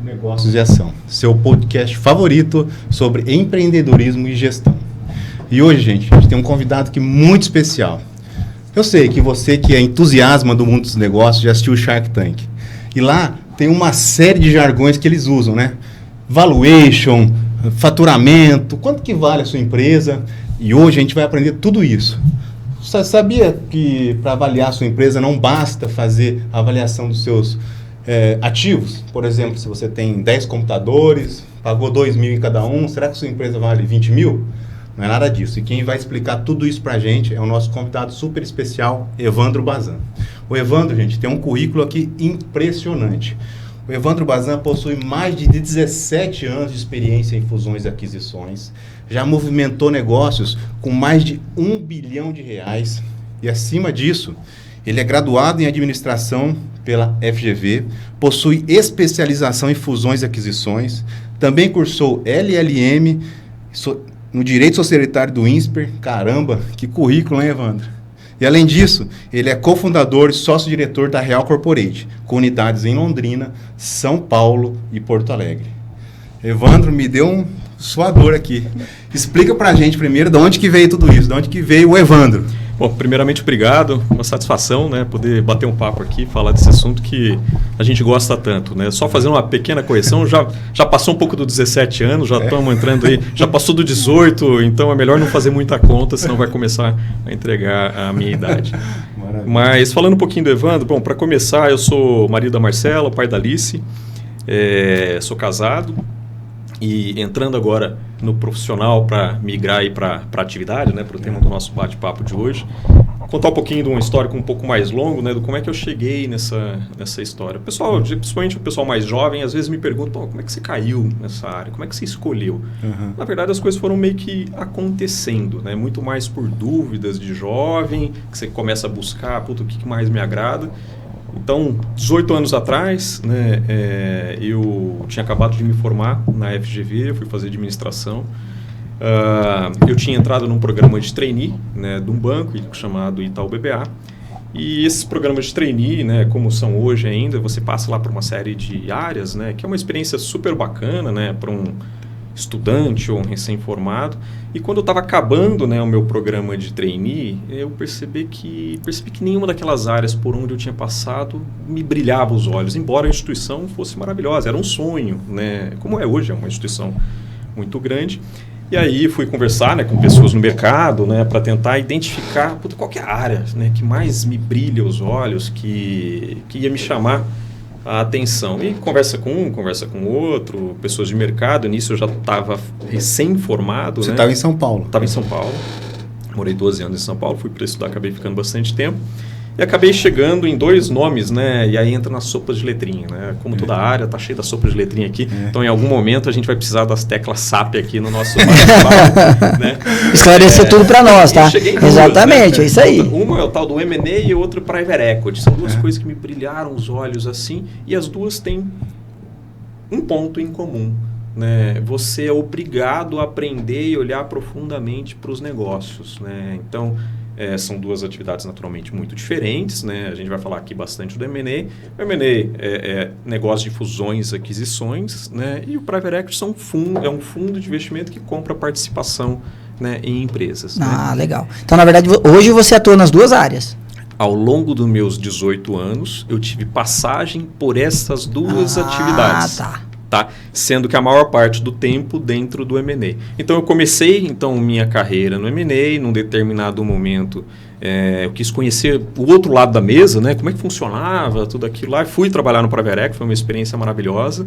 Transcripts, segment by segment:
Negócios e Ação, seu podcast favorito sobre empreendedorismo e gestão. E hoje, gente, a gente tem um convidado aqui muito especial. Eu sei que você que é entusiasta do mundo dos negócios já assistiu o Shark Tank. E lá tem uma série de jargões que eles usam, né? Valuation, faturamento, quanto que vale a sua empresa? E hoje a gente vai aprender tudo isso. Você sabia que para avaliar a sua empresa não basta fazer a avaliação dos seus ativos? Por exemplo, se você tem 10 computadores, pagou 2 mil em cada um, será que sua empresa vale 20 mil? Não é nada disso. E quem vai explicar tudo isso para a gente é o nosso convidado super especial, Evandro Bazan. O Evandro, gente, tem um currículo aqui impressionante. O Evandro Bazan possui mais de 17 anos de experiência em fusões e aquisições, já movimentou negócios com mais de R$1 bilhão e, acima disso, ele é graduado em administração pela FGV, possui especialização em fusões e aquisições, também cursou LLM no Direito Societário do INSPER. Caramba, que currículo, hein, Evandro? E, além disso, ele é cofundador e sócio-diretor da Real Corporate, com unidades em Londrina, São Paulo e Porto Alegre. Evandro, me deu um suador aqui. Explica pra gente primeiro de onde que veio tudo isso, de onde que veio o Evandro. Bom, primeiramente, obrigado. Uma satisfação, né, poder bater um papo aqui, falar desse assunto que a gente gosta tanto, né? Só fazer uma pequena correção, já passou um pouco dos 17 anos, já estamos entrando aí, já passou do 18, então é melhor não fazer muita conta, senão vai começar a entregar a minha idade. Maravilha. Mas falando um pouquinho do Evandro, bom, para começar, eu sou marido da Marcela, pai da Alice, sou casado. E entrando agora no profissional para migrar para a atividade, né, para o tema do nosso bate-papo de hoje, contar um pouquinho de um histórico um pouco mais longo, né, do como é que eu cheguei nessa história. O pessoal, principalmente o pessoal mais jovem, às vezes me pergunta, como é que você caiu nessa área? Como é que você escolheu? Uhum. Na verdade, as coisas foram meio que acontecendo, né, muito mais por dúvidas de jovem, que você começa a buscar, o que mais me agrada. Então, 18 anos atrás, né, eu tinha acabado de me formar na FGV, eu fui fazer administração. Eu tinha entrado num programa de trainee, né, de um banco chamado Itaú BBA. E esses programas de trainee, né, como são hoje ainda, você passa lá por uma série de áreas, né, que é uma experiência super bacana, né, para um estudante ou um recém-formado. E quando eu estava acabando, né, o meu programa de trainee, eu percebi que nenhuma daquelas áreas por onde eu tinha passado me brilhava os olhos, embora a instituição fosse maravilhosa, era um sonho, né, como é hoje, é uma instituição muito grande. E aí fui conversar, né, com pessoas no mercado, né, para tentar identificar qual que é a área, né, que mais me brilha os olhos, que ia me chamar a atenção. E conversa com um, conversa com outro, pessoas de mercado. Nisso eu já estava recém-formado. Você estava em São Paulo? Estava em São Paulo. Morei 12 anos em São Paulo, fui para estudar, acabei ficando bastante tempo. E acabei chegando em 2 nomes, né? E aí entra nas sopas de letrinha, né? Como toda a área, tá cheia das sopas de letrinha aqui. Então, em algum momento, a gente vai precisar das teclas SAP aqui no nosso bate-papo, né? Esclarecer tudo para nós, tá? Exatamente, né? É isso aí. Uma é o tal do M&A e o outro Private Equity. São duas coisas que me brilharam os olhos assim, e as duas têm um ponto em comum, né? Você é obrigado a aprender e olhar profundamente para os negócios, né? Então, são duas atividades naturalmente muito diferentes, né? A gente vai falar aqui bastante do M&A. O M&A é negócio de fusões, aquisições, né? E o Private Equity é um fundo de investimento que compra participação, né, em empresas. Ah, né? Legal. Então, na verdade, hoje você atua nas duas áreas. Ao longo dos meus 18 anos, eu tive passagem por essas duas atividades. Tá? Sendo que a maior parte do tempo dentro do M&A. Então, eu comecei minha carreira no M&A, num determinado momento, eu quis conhecer o outro lado da mesa, né? Como é que funcionava tudo aquilo lá. Fui trabalhar no Private Equity, foi uma experiência maravilhosa.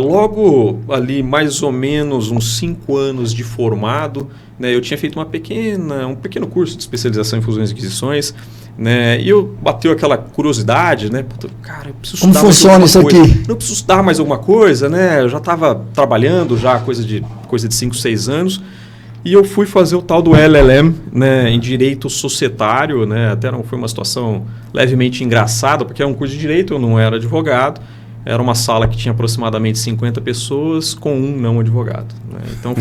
Logo ali, mais ou menos uns 5 anos de formado, né, eu tinha feito um pequeno curso de especialização em fusões e aquisições, né, e eu bateu aquela curiosidade, né, cara, eu preciso estudar mais alguma coisa. Como funciona isso aqui? Não preciso estudar mais alguma coisa, né, eu já estava trabalhando já coisa de 5, 6 anos, e eu fui fazer o tal do LLM, né, em Direito Societário, né, até foi uma situação levemente engraçada, porque era um curso de Direito, eu não era advogado. Era uma sala que tinha aproximadamente 50 pessoas com um não advogado, né? Então,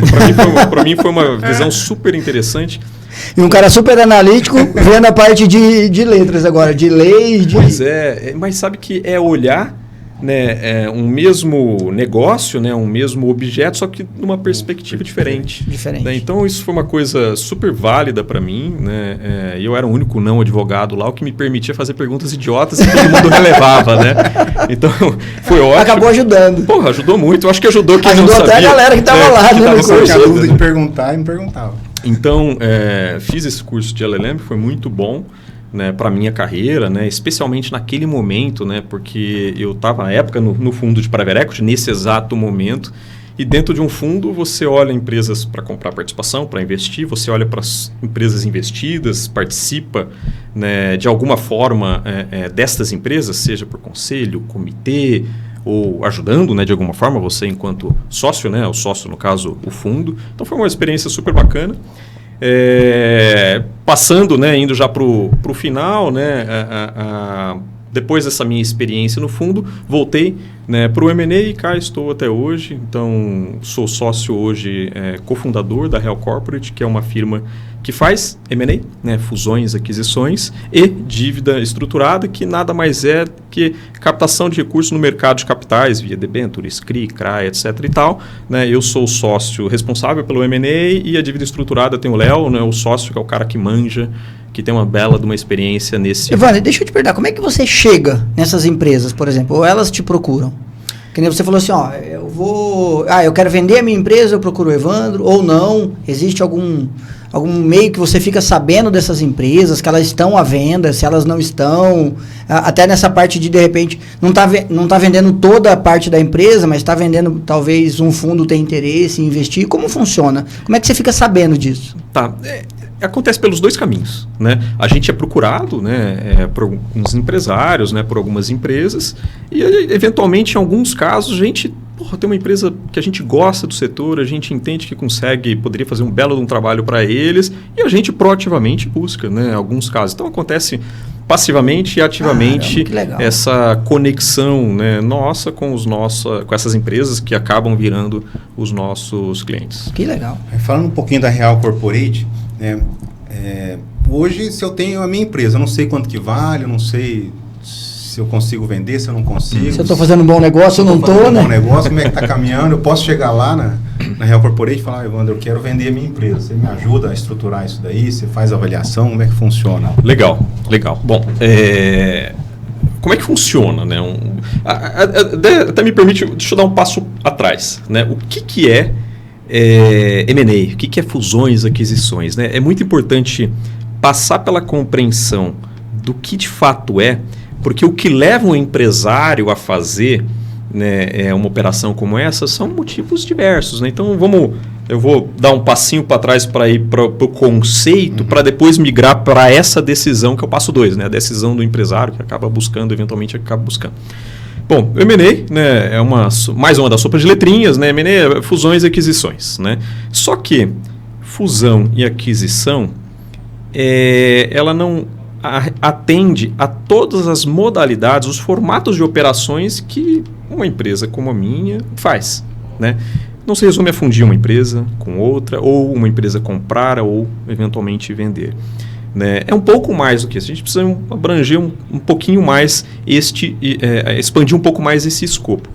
para mim foi uma visão super interessante. E um cara super analítico vendo a parte de letras agora, de lei. Pois é, mas sabe que é olhar né, um mesmo negócio, né, um mesmo objeto, só que numa perspectiva diferente. Né? Então, isso foi uma coisa super válida para mim. Né? Eu era o único não advogado lá, o que me permitia fazer perguntas idiotas e todo mundo relevava. Né? Então, foi ótimo. Acabou ajudando. Porra, ajudou muito. Eu acho que ajudou quem ajudou não sabia. Ajudou até a galera que estava lá. Que né, tava com a dúvida de perguntar e não perguntava. Então, fiz esse curso de LLM, foi muito bom. Né, para a minha carreira, né, especialmente naquele momento, né, porque eu estava na época no fundo de private equity, nesse exato momento, e dentro de um fundo você olha empresas para comprar participação, para investir, você olha para as empresas investidas, participa, né, de alguma forma destas empresas, seja por conselho, comitê, ou ajudando, né, de alguma forma, você enquanto sócio, né, o sócio no caso o fundo. Então foi uma experiência super bacana. Passando, né, indo já para o final, né, depois dessa minha experiência no fundo, voltei, né, para o M&A e cá estou até hoje. Então, sou sócio hoje, cofundador da Real Corporate, que é uma firma que faz M&A, né, fusões, aquisições e dívida estruturada, que nada mais é que captação de recursos no mercado de capitais, via debêntures, CRI, CRA, etc. e tal. Né, eu sou o sócio responsável pelo M&A e a dívida estruturada tem o Léo, né, o sócio que é o cara que manja, que tem uma bela de uma experiência nesse... Evandro, deixa eu te perguntar, como é que você chega nessas empresas, por exemplo, ou elas te procuram? Que nem você falou assim, eu quero vender a minha empresa, eu procuro o Evandro, ou não, existe algum meio que você fica sabendo dessas empresas, que elas estão à venda, se elas não estão, até nessa parte de repente, não tá vendendo toda a parte da empresa, mas está vendendo, talvez um fundo tenha interesse em investir, como funciona? Como é que você fica sabendo disso? Tá, acontece pelos dois caminhos, né? A gente é procurado, né, por alguns empresários, né, por algumas empresas, e eventualmente em alguns casos a gente tem uma empresa que a gente gosta do setor, a gente entende que poderia fazer um belo de um trabalho para eles, e a gente proativamente busca, né, alguns casos. Então acontece passivamente e ativamente essa conexão, né, nossa com essas empresas que acabam virando os nossos clientes. Que legal. Falando um pouquinho da Real Corporate, hoje, se eu tenho a minha empresa, eu não sei quanto que vale, eu não sei se eu consigo vender, se eu não consigo. Se eu estou fazendo um bom negócio, eu não estou, né? Um bom negócio, como é que está caminhando? Eu posso chegar lá na Real Corporate e falar, Evandro, eu quero vender a minha empresa. Você me ajuda a estruturar isso daí? Você faz a avaliação? Como é que funciona? Legal. Bom, como é que funciona, né? Até me permite, deixa eu dar um passo atrás, né? O que é M&A? O que é fusões, aquisições? Né? É muito importante passar pela compreensão do que de fato porque o que leva um empresário a fazer, né, uma operação como essa são motivos diversos. Né? Então, eu vou dar um passinho para trás para ir para o conceito, para depois migrar para essa decisão, que é o passo 2, né? A decisão do empresário que acaba buscando, eventualmente acaba buscando. Bom, o M&A, né, é mais uma das sopas de letrinhas, né? M&A é fusões e aquisições. Né? Só que fusão e aquisição, ela não atende a todas as modalidades, os formatos de operações que uma empresa como a minha faz. Né? Não se resume a fundir uma empresa com outra, ou uma empresa comprar ou eventualmente vender. Né? É um pouco mais do que isso. A gente precisa abranger um pouquinho mais expandir um pouco mais esse escopo.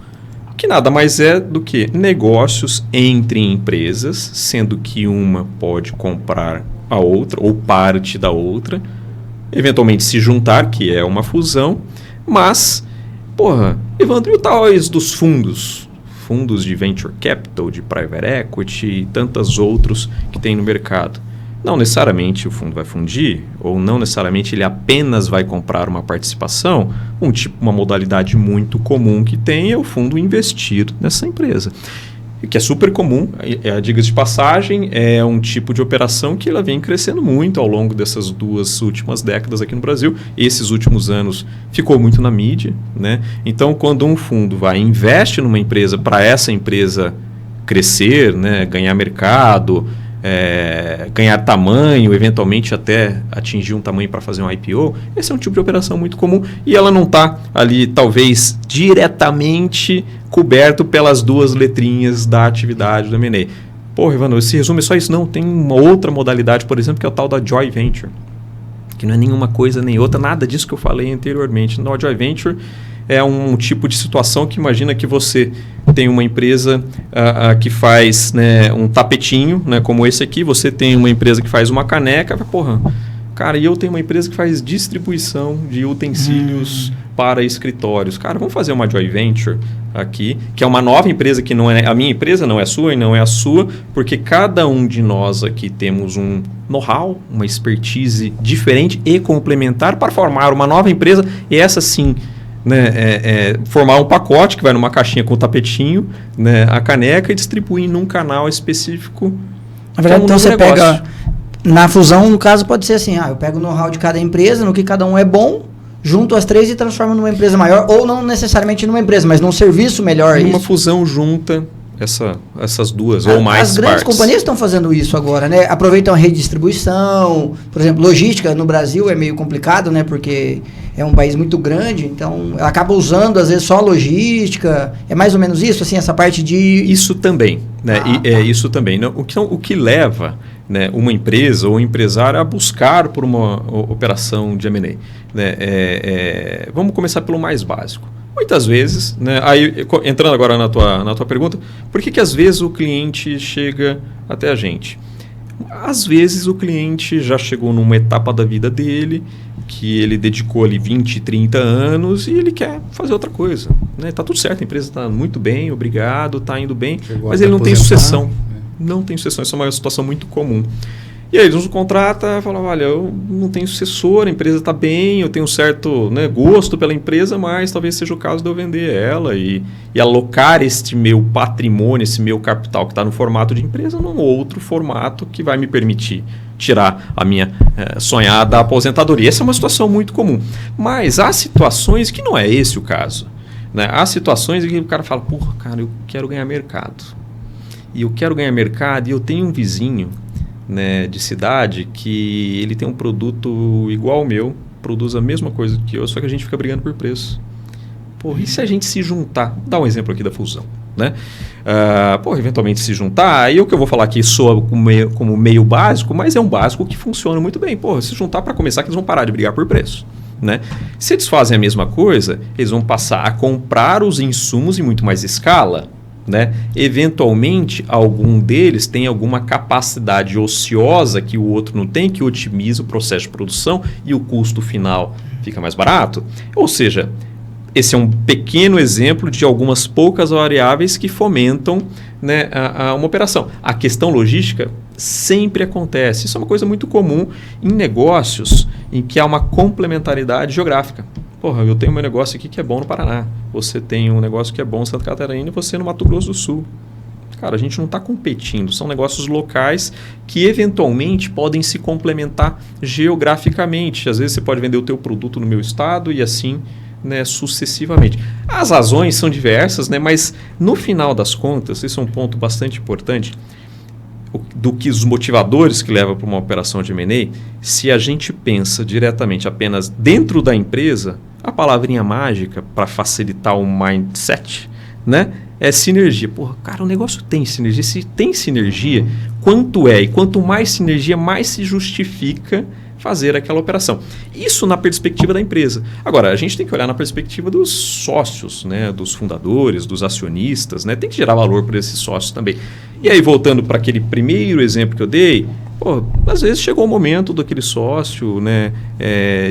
Que nada mais é do que negócios entre empresas, sendo que uma pode comprar a outra ou parte da outra, eventualmente se juntar, que é uma fusão, mas, Evandro, e o tais dos fundos de venture capital, de private equity e tantos outros que tem no mercado? Não necessariamente o fundo vai fundir, ou não necessariamente ele apenas vai comprar uma participação. Uma modalidade muito comum que tem é o fundo investir nessa empresa, que é super comum, diga-se de passagem, é um tipo de operação que ela vem crescendo muito ao longo dessas 2 últimas décadas aqui no Brasil. Esses últimos anos ficou muito na mídia. Né? Então, quando um fundo investe numa empresa para essa empresa crescer, né, ganhar mercado, ganhar tamanho, eventualmente até atingir um tamanho para fazer um IPO, esse é um tipo de operação muito comum e ela não está ali, talvez, diretamente coberto pelas 2 letrinhas da atividade do M&A. Evandro, se resume só isso? Não, tem uma outra modalidade, por exemplo, que é o tal da Joint Venture, que não é nenhuma coisa nem outra, nada disso que eu falei anteriormente. No Joint Venture, é um tipo de situação que imagina que você tem uma empresa que faz, né, um tapetinho, né, como esse aqui, você tem uma empresa que faz uma caneca, porra, cara, e eu tenho uma empresa que faz distribuição de utensílios para escritórios. Cara, vamos fazer uma joint venture aqui, que é uma nova empresa que não é a minha empresa, não é a sua e não é a sua, porque cada um de nós aqui temos um know-how, uma expertise diferente e complementar para formar uma nova empresa e essa sim, né, formar um pacote que vai numa caixinha com o tapetinho, né, a caneca e distribuir num canal específico. Na verdade, então você pega... Na fusão, no caso, pode ser assim, eu pego o know-how de cada empresa, no que cada um é bom, junto as três e transformo numa empresa maior, ou não necessariamente numa empresa, mas num serviço melhor. Uma fusão junta essas duas ou mais As grandes companhias estão fazendo isso agora, né? Aproveitam a rede de distribuição, por exemplo, logística no Brasil é meio complicado, né? Porque é um país muito grande, então acaba usando às vezes só a logística. É mais ou menos isso, assim, essa parte de... Isso também, né? Isso também. O que leva, né, uma empresa ou um empresário a buscar por uma operação de M&A, né? Vamos começar pelo mais básico. Muitas vezes, né, aí, entrando agora na tua pergunta, por que às vezes o cliente chega até a gente? Às vezes o cliente já chegou numa etapa da vida dele, que ele dedicou ali 20, 30 anos e ele quer fazer outra coisa. Né? Tá tudo certo, a empresa está muito bem, obrigado, está indo bem, mas ele não tem sucessão. Não tem sucessão, isso é uma situação muito comum. E aí eles nos contratam e falam, olha, eu não tenho sucessor, a empresa está bem, eu tenho um certo, né, gosto pela empresa, mas talvez seja o caso de eu vender ela e alocar este meu patrimônio, esse meu capital que está no formato de empresa, num outro formato que vai me permitir tirar a minha sonhada aposentadoria. Essa é uma situação muito comum. Mas há situações que não é esse o caso. Né? Há situações em que o cara fala, porra, cara, eu quero ganhar mercado. E eu quero ganhar mercado e eu tenho um vizinho, né, de cidade que ele tem um produto igual ao meu, produz a mesma coisa que eu, só que a gente fica brigando por preço. Porra, e se a gente se juntar? Vou dar um exemplo aqui da fusão. Né? Eventualmente se juntar, aí o que eu vou falar aqui soa como meio básico, mas é um básico que funciona muito bem. Porra, se juntar para começar que eles vão parar de brigar por preço. Né? Se eles fazem a mesma coisa, eles vão passar a comprar os insumos em muito mais escala. Né? Eventualmente, algum deles tem alguma capacidade ociosa que o outro não tem, que otimiza o processo de produção e o custo final fica mais barato. Ou seja, esse é um pequeno exemplo de algumas poucas variáveis que fomentam, né, uma operação. A questão logística sempre acontece. Isso é uma coisa muito comum em negócios em que há uma complementaridade geográfica. Porra, eu tenho meu negócio aqui que é bom no Paraná. Você tem um negócio que é bom em Santa Catarina e você no Mato Grosso do Sul. Cara, a gente não está competindo. São negócios locais que eventualmente podem se complementar geograficamente. Às vezes você pode vender o teu produto no meu estado e assim, né, sucessivamente. As razões são diversas, né, mas no final das contas, esse é um ponto bastante importante, do que os motivadores que levam para uma operação de M&A, se a gente pensa diretamente apenas dentro da empresa, a palavrinha mágica para facilitar o mindset, né, é sinergia. Porra, cara, o negócio tem sinergia. Se tem sinergia, quanto é? E quanto mais sinergia, mais se justifica fazer aquela operação. Isso na perspectiva da empresa. Agora, a gente tem que olhar na perspectiva dos sócios, né, dos fundadores, dos acionistas, né, tem que gerar valor para esses sócios também. E aí, voltando para aquele primeiro exemplo que eu dei, às vezes chegou o momento daquele sócio, né,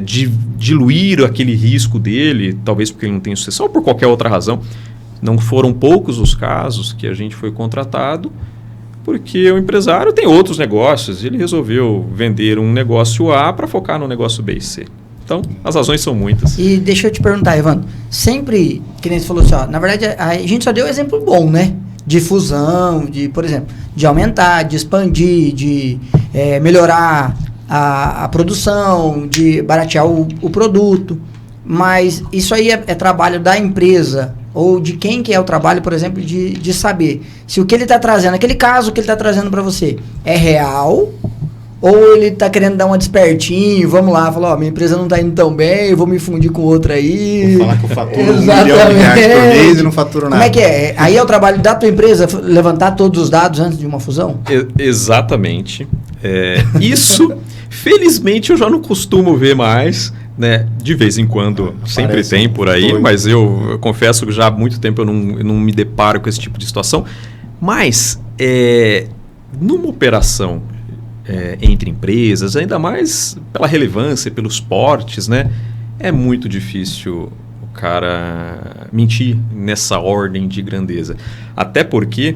de diluir aquele risco dele, talvez porque ele não tem sucessão ou por qualquer outra razão. Não foram poucos os casos que a gente foi contratado, porque o empresário tem outros negócios, ele resolveu vender um negócio A para focar no negócio B e C. Então, as razões são muitas. E deixa eu te perguntar, Evandro, sempre, que nem você falou assim, na verdade, a gente só deu exemplo bom, né? De fusão, de, por exemplo, de aumentar, de expandir, de melhorar a produção, de baratear o produto. Mas isso aí é trabalho da empresa ou de quem que é o trabalho, por exemplo, de saber se o que ele está trazendo, aquele caso que ele está trazendo para você é real ou ele está querendo dar uma despertinho, vamos lá, falar, minha empresa não está indo tão bem, eu vou me fundir com outra aí. Vou falar que eu faturo R$1 milhão por mês e não faturo nada. Como é que é? Aí é o trabalho da tua empresa levantar todos os dados antes de uma fusão? Exatamente. Isso, felizmente, eu já não costumo ver mais, né? De vez em quando, sempre tem por aí, mas eu confesso que já há muito tempo eu não me deparo com esse tipo de situação. Mas, numa operação entre empresas, ainda mais pela relevância, pelos portes, né? É muito difícil o cara mentir nessa ordem de grandeza. Até porque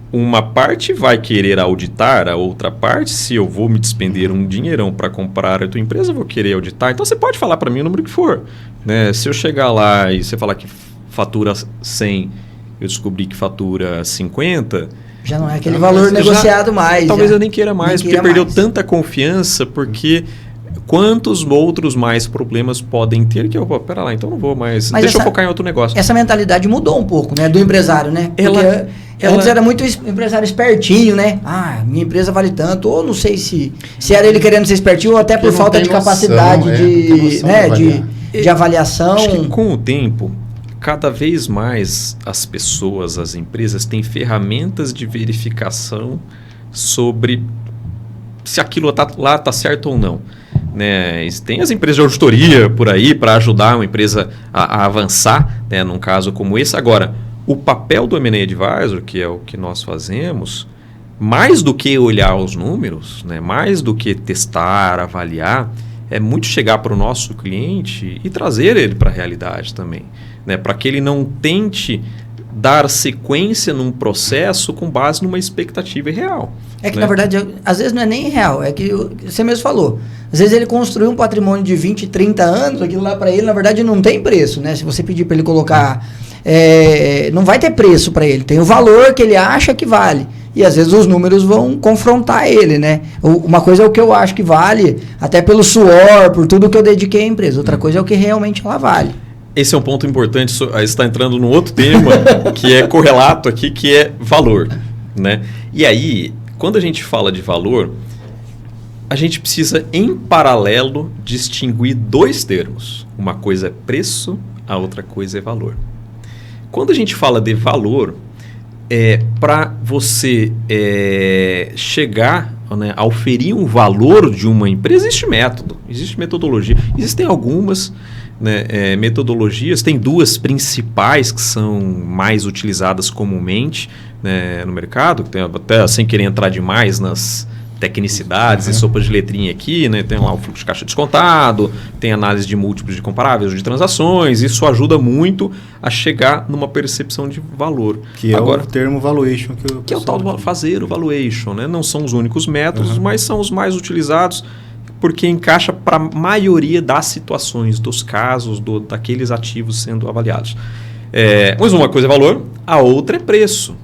uma parte vai querer auditar, a outra parte, se eu vou me despender um dinheirão para comprar a tua empresa, eu vou querer auditar. Então, você pode falar para mim o número que for. Né? Se eu chegar lá e você falar que fatura 100, eu descobri que fatura 50... Já não é aquele valor negociado mais. Talvez eu nem queira mais, porque perdeu tanta confiança, porque... Quantos outros mais problemas podem ter que pera lá, então não vou mais. Mas deixa eu focar em outro negócio. Essa mentalidade mudou um pouco, né? Do empresário, né? Antes era muito empresário espertinho, né? Ah, minha empresa vale tanto. Ou não sei se era ele querendo ser espertinho ou até por falta de capacidade de avaliação. Acho que com o tempo, cada vez mais as pessoas, as empresas têm ferramentas de verificação sobre se aquilo lá está certo ou não. Né? Tem as empresas de auditoria por aí para ajudar uma empresa a avançar, né? Num caso como esse. Agora, o papel do M&A Advisor, que é o que nós fazemos, mais do que olhar os números, né? Mais do que testar, avaliar, é muito chegar para o nosso cliente e trazer ele para a realidade também. Né? Para que ele não tente dar sequência num processo com base numa expectativa irreal. É que, na verdade, às vezes não é nem real, é que você mesmo falou. Às vezes ele construiu um patrimônio de 20, 30 anos, aquilo lá para ele, na verdade, não tem preço, né? Se você pedir para ele colocar, não vai ter preço para ele, tem o valor que ele acha que vale. E às vezes os números vão confrontar ele, né? Uma coisa é o que eu acho que vale, até pelo suor, por tudo que eu dediquei à empresa. Outra coisa é o que realmente ela vale. Esse é um ponto importante, aí está entrando num outro tema, que é correlato aqui, que é valor. Né? E aí, quando a gente fala de valor, a gente precisa, em paralelo, distinguir dois termos. Uma coisa é preço, a outra coisa é valor. Quando a gente fala de valor, para você chegar, né, a oferir um valor de uma empresa, existe método, existe metodologia. Existem algumas... Né, metodologias, tem duas principais que são mais utilizadas comumente, né, no mercado, tem até sem querer entrar demais nas tecnicidades e sopas de letrinha aqui, né, tem lá o fluxo de caixa descontado, tem análise de múltiplos de comparáveis de transações, isso ajuda muito a chegar numa percepção de valor. Que agora, é o termo valuation. Que é o tal do fazer o valuation. Né? Não são os únicos métodos, mas são os mais utilizados, porque encaixa para a maioria das situações, dos casos, daqueles ativos sendo avaliados. Mas uma coisa é valor, a outra é preço.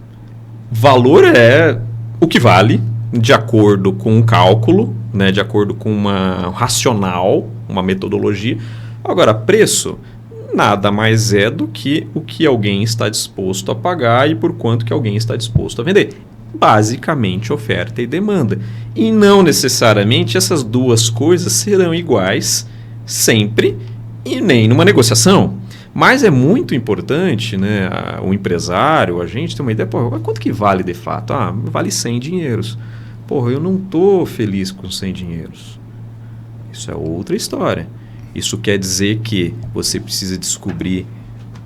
Valor é o que vale, de acordo com um cálculo, né, de acordo com um racional, uma metodologia. Agora, preço nada mais é do que o que alguém está disposto a pagar e por quanto que alguém está disposto a vender. Basicamente, oferta e demanda. E não necessariamente essas duas coisas serão iguais sempre e nem numa negociação. Mas é muito importante, né, o empresário, a gente ter uma ideia, quanto que vale de fato? Vale 100 dinheiros. Eu não estou feliz com 100 dinheiros. Isso é outra história. Isso quer dizer que você precisa descobrir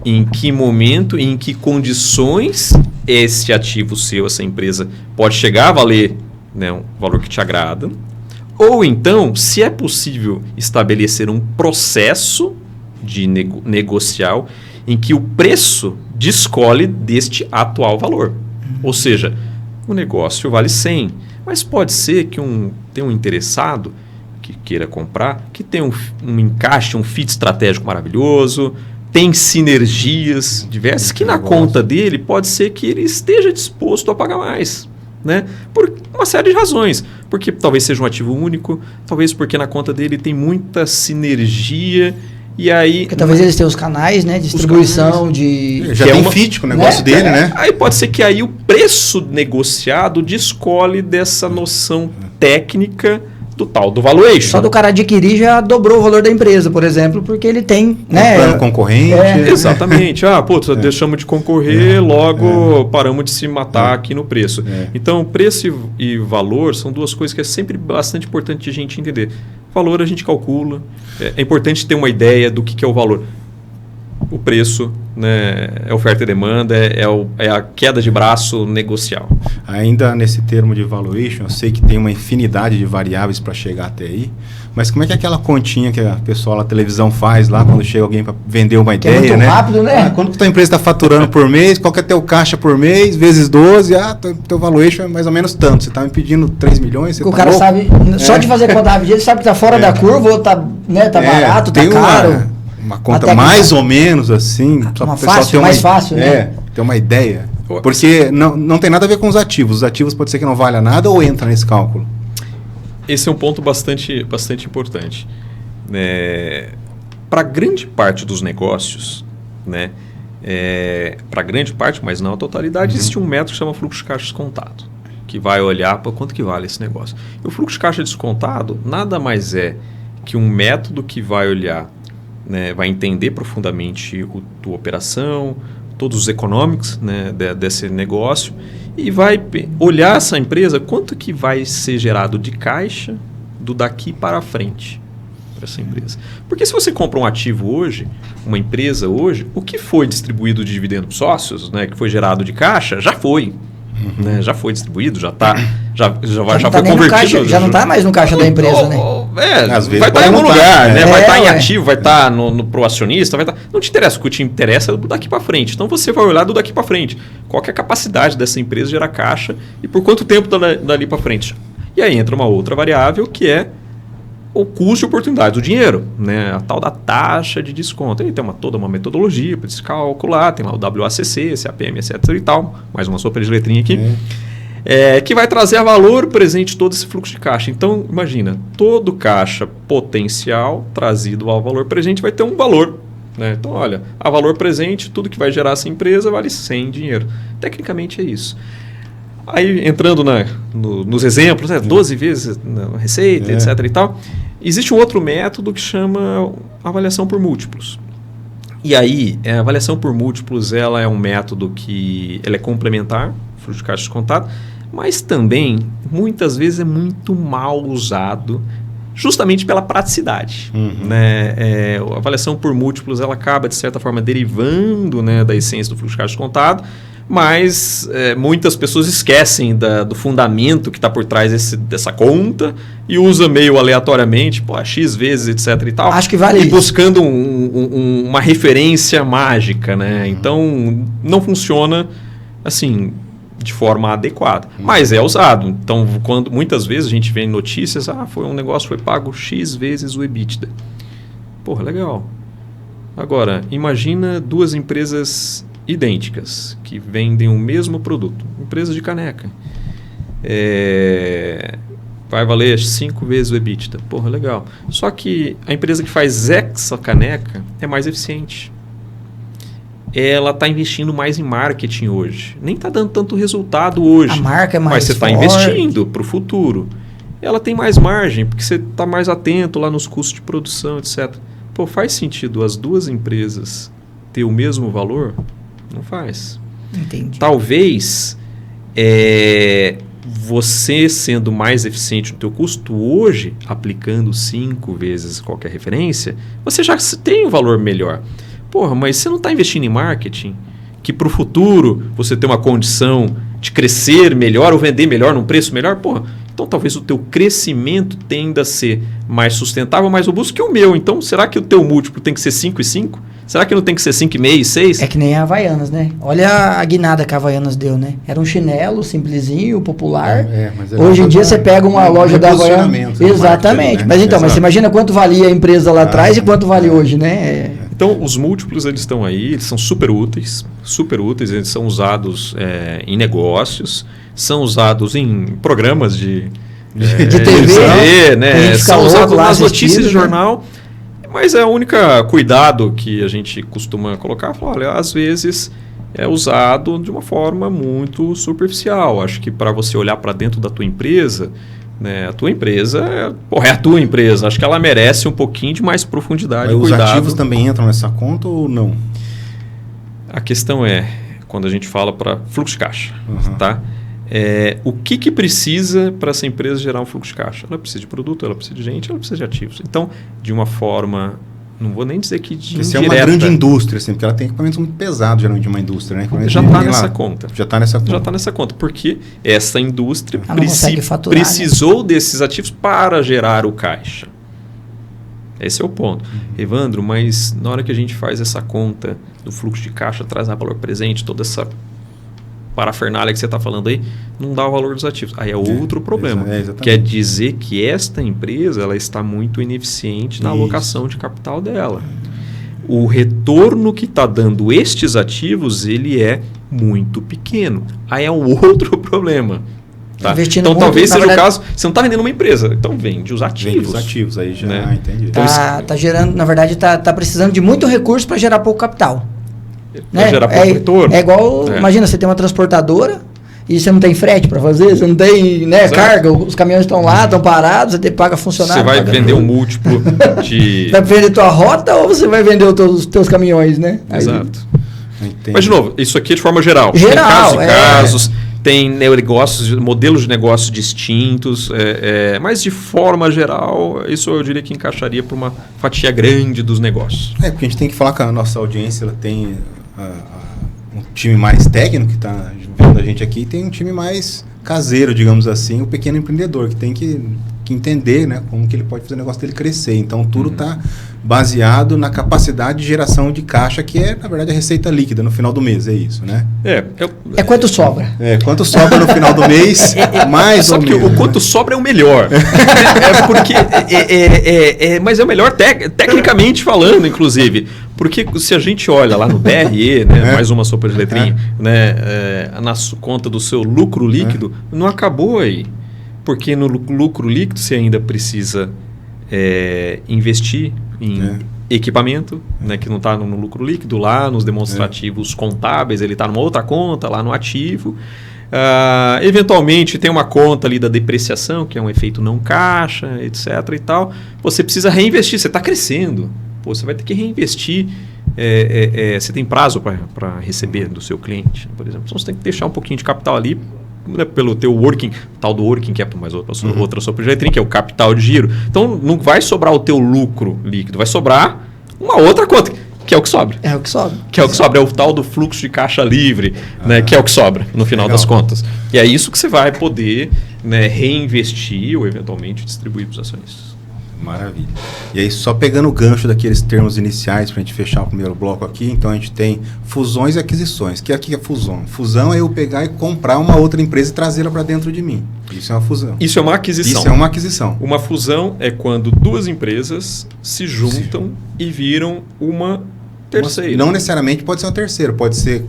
em que momento e em que condições esse ativo seu, essa empresa, pode chegar a valer, né, um valor que te agrada. Ou então, se é possível estabelecer um processo de negocial em que o preço descole deste atual valor. Ou seja, o negócio vale 100, mas pode ser que tenha um interessado que queira comprar, que tenha um encaixe, um fit estratégico maravilhoso, tem sinergias diversas que na conta dele pode ser que ele esteja disposto a pagar mais, né? Por uma série de razões. Porque talvez seja um ativo único, talvez porque na conta dele tem muita sinergia e aí... Porque talvez eles tenham os canais, né? Distribuição de... Já tem fit com o negócio dele, né? Aí pode ser que aí o preço negociado descole dessa noção técnica do valuation. Só do cara adquirir já dobrou o valor da empresa, por exemplo, porque ele tem, né? Plano concorrente. Exatamente. Deixamos de concorrer, logo paramos de se matar aqui no preço. Então, preço e valor são duas coisas que é sempre bastante importante a gente entender. Valor a gente calcula. É importante ter uma ideia do que é o valor. O preço, né, é oferta e demanda, é a queda de braço negocial. Ainda nesse termo de valuation, eu sei que tem uma infinidade de variáveis para chegar até aí, mas como é que é aquela continha que a pessoa na televisão faz lá quando chega alguém para vender uma ideia, muito rápido, né? Quanto que tua empresa está faturando por mês, qual que é teu caixa por mês, vezes 12, teu valuation é mais ou menos tanto. Você está me pedindo 3 milhões, você o cara sabe, só de fazer conta rapidinho, ele sabe que está fora da curva, ou está barato, está caro. Uma conta mais ou menos assim, só para o pessoal ter mais fácil, né? Ter uma ideia. Porque não tem nada a ver com os ativos. Os ativos pode ser que não valha nada ou entra nesse cálculo. Esse é um ponto bastante importante. Para grande parte dos negócios, né, para grande parte, mas não a totalidade, existe um método que chama fluxo de caixa descontado, que vai olhar para quanto que vale esse negócio. E o fluxo de caixa descontado nada mais é que um método que vai olhar, né, vai entender profundamente a tua operação, todos os economics, né, desse negócio, e vai olhar essa empresa, quanto que vai ser gerado de caixa do daqui para frente para essa empresa. Porque se você compra um ativo hoje, uma empresa hoje, o que foi distribuído de dividendo para os sócios, né, que foi gerado de caixa, já foi. Né, já foi distribuído, já foi convertido. Caixa, já não está mais no caixa da empresa, né? Às vezes vai estar em algum lugar, né? Vai estar em ué. ativo, vai estar pro acionista, vai estar. Não te interessa, o que te interessa é do daqui para frente. Então você vai olhar do daqui para frente. Qual que é a capacidade dessa empresa de gerar caixa e por quanto tempo dali para frente. E aí entra uma outra variável que é o custo de oportunidade, o dinheiro, né? A tal da taxa de desconto. Aí tem toda uma metodologia para se calcular, tem lá o WACC, CAPM, etc. e tal. Mais uma sopa de letrinha aqui. Que vai trazer a valor presente todo esse fluxo de caixa. Então, imagina, todo caixa potencial trazido ao valor presente vai ter um valor. Né? Então, olha, a valor presente, tudo que vai gerar essa empresa vale 100 dinheiro. Tecnicamente é isso. Aí, entrando nos exemplos, 12 vezes na receita, etc. e tal, existe um outro método que chama avaliação por múltiplos. E aí, a avaliação por múltiplos ela é um método que ela é complementar, fluxo de caixa descontado, mas também, muitas vezes, é muito mal usado justamente pela praticidade. Né? A avaliação por múltiplos ela acaba, de certa forma, derivando, né, da essência do fluxo de caixa descontado, mas muitas pessoas esquecem do fundamento que está por trás dessa conta e usa meio aleatoriamente, X vezes, etc. e tal. Acho que vale isso. Buscando uma referência mágica, né? Então, não funciona assim de forma adequada, mas é usado. Então, muitas vezes a gente vê em notícias, foi um negócio foi pago X vezes o EBITDA. Porra, legal. Agora, imagina duas empresas idênticas, que vendem o mesmo produto. Empresa de caneca. Vai valer 5 vezes o EBITDA. Porra, legal. Só que a empresa que faz essa caneca é mais eficiente. Ela está investindo mais em marketing hoje. Nem está dando tanto resultado hoje. A marca é mais mas você está investindo para o futuro. Ela tem mais margem, porque você está mais atento lá nos custos de produção, etc. Faz sentido as duas empresas ter o mesmo valor? Não faz. Entendi. Talvez você sendo mais eficiente no teu custo hoje, aplicando 5 vezes qualquer referência, você já tem um valor melhor. Mas você não está investindo em marketing, que para o futuro você ter uma condição de crescer melhor ou vender melhor num preço melhor, então talvez o teu crescimento tenda a ser mais sustentável, mais robusto que o meu. Então, será que o teu múltiplo tem que ser 5 e 5? Será que não tem que ser 5,5 e 6? É que nem a Havaianas, né? Olha a guinada que a Havaianas deu, né? Era um chinelo simplesinho, popular. Mas hoje em dia você pega uma loja da Havaianas. Exatamente. Né? Mas você imagina quanto valia a empresa lá atrás e quanto vale hoje, né? Então, os múltiplos eles estão aí, eles são super úteis, eles são usados em negócios, são usados em programas de TV, né? São usados nas notícias de jornal. Mas é o único cuidado que a gente costuma colocar, olha, às vezes é usado de uma forma muito superficial. Acho que para você olhar para dentro da tua empresa, Né? A tua empresa, é a tua empresa. Acho que ela merece um pouquinho de mais profundidade. Os ativos também entram nessa conta ou não? A questão é, quando a gente fala para fluxo de caixa, tá? O que precisa para essa empresa gerar um fluxo de caixa? Ela precisa de produto, ela precisa de gente, ela precisa de ativos. Então, de uma forma, não vou nem dizer que de indireta. Isso é uma grande indústria, assim, porque ela tem equipamentos muito pesados, geralmente, de uma indústria, né? Já está nessa conta. Já está nessa conta. Já está nessa conta, porque essa indústria faturar, precisou desses ativos para gerar o caixa. Esse é o ponto. Evandro, mas na hora que a gente faz essa conta do fluxo de caixa, traz a valor presente, toda essa parafernália que você está falando aí, não dá o valor dos ativos. Aí é outro problema. Quer dizer que esta empresa ela está muito ineficiente na alocação de capital dela. O retorno que está dando estes ativos, ele é muito pequeno. Aí é um outro problema. Tá? Então talvez seja o caso, você não está vendendo uma empresa, então vende os ativos. Vende os ativos, aí já entendi. Tá gerando, na verdade, tá precisando de muito recurso para gerar pouco capital. Né? Gerar pouco retorno. É igual, imagina, você tem uma transportadora e você não tem frete para fazer, você não tem carga, os caminhões estão lá, estão parados, você paga funcionário. Você vai vender um múltiplo de... Vai vender tua rota ou você vai vender os teus caminhões, né? Exato. Mas, de novo, isso aqui é de forma geral. Geral, tem casos, tem negócios, modelos de negócios distintos, mas de forma geral, isso eu diria que encaixaria para uma fatia grande dos negócios. Porque a gente tem que falar que a nossa audiência ela tem um time mais técnico que está vendo a gente aqui, e tem um time mais caseiro, digamos assim, o pequeno empreendedor, que tem que entender, né, como que ele pode fazer o negócio dele crescer. Então, tudo está baseado na capacidade de geração de caixa, que é, na verdade, a receita líquida no final do mês, é isso, né? É quanto sobra. Quanto sobra no final do mês, mais ou menos. Só que o quanto sobra é o melhor. Mas é o melhor tecnicamente falando, inclusive. Porque se a gente olha lá no DRE, né, mais uma sopa de letrinha, na conta do seu lucro líquido, não acabou aí. Porque no lucro líquido você ainda precisa investir em equipamento, né, que não está no lucro líquido, lá nos demonstrativos contábeis, ele está numa outra conta, lá no ativo. Eventualmente tem uma conta ali da depreciação, que é um efeito não caixa, etc. e tal. Você precisa reinvestir, você está crescendo. Você vai ter que reinvestir. Você tem prazo para receber do seu cliente, por exemplo. Então você tem que deixar um pouquinho de capital ali, né, pelo teu working, tal do working capital, mais outra sopa de letrinha, que é o capital de giro. Então não vai sobrar o teu lucro líquido, vai sobrar uma outra conta, que é o que sobra. É o que sobra. Que é o que sobra, é o tal do fluxo de caixa livre, né, que é o que sobra no final das contas. E é isso que você vai poder, né, reinvestir ou eventualmente distribuir para os acionistas. Maravilha. E aí, só pegando o gancho daqueles termos iniciais para a gente fechar o primeiro bloco aqui, então a gente tem fusões e aquisições. Que aqui é fusão? Fusão é eu pegar e comprar uma outra empresa e trazê-la para dentro de mim. Isso é uma fusão. Isso é uma aquisição. Isso é uma aquisição. Uma fusão é quando duas empresas se juntam e viram uma terceira. Não necessariamente pode ser uma terceira, pode ser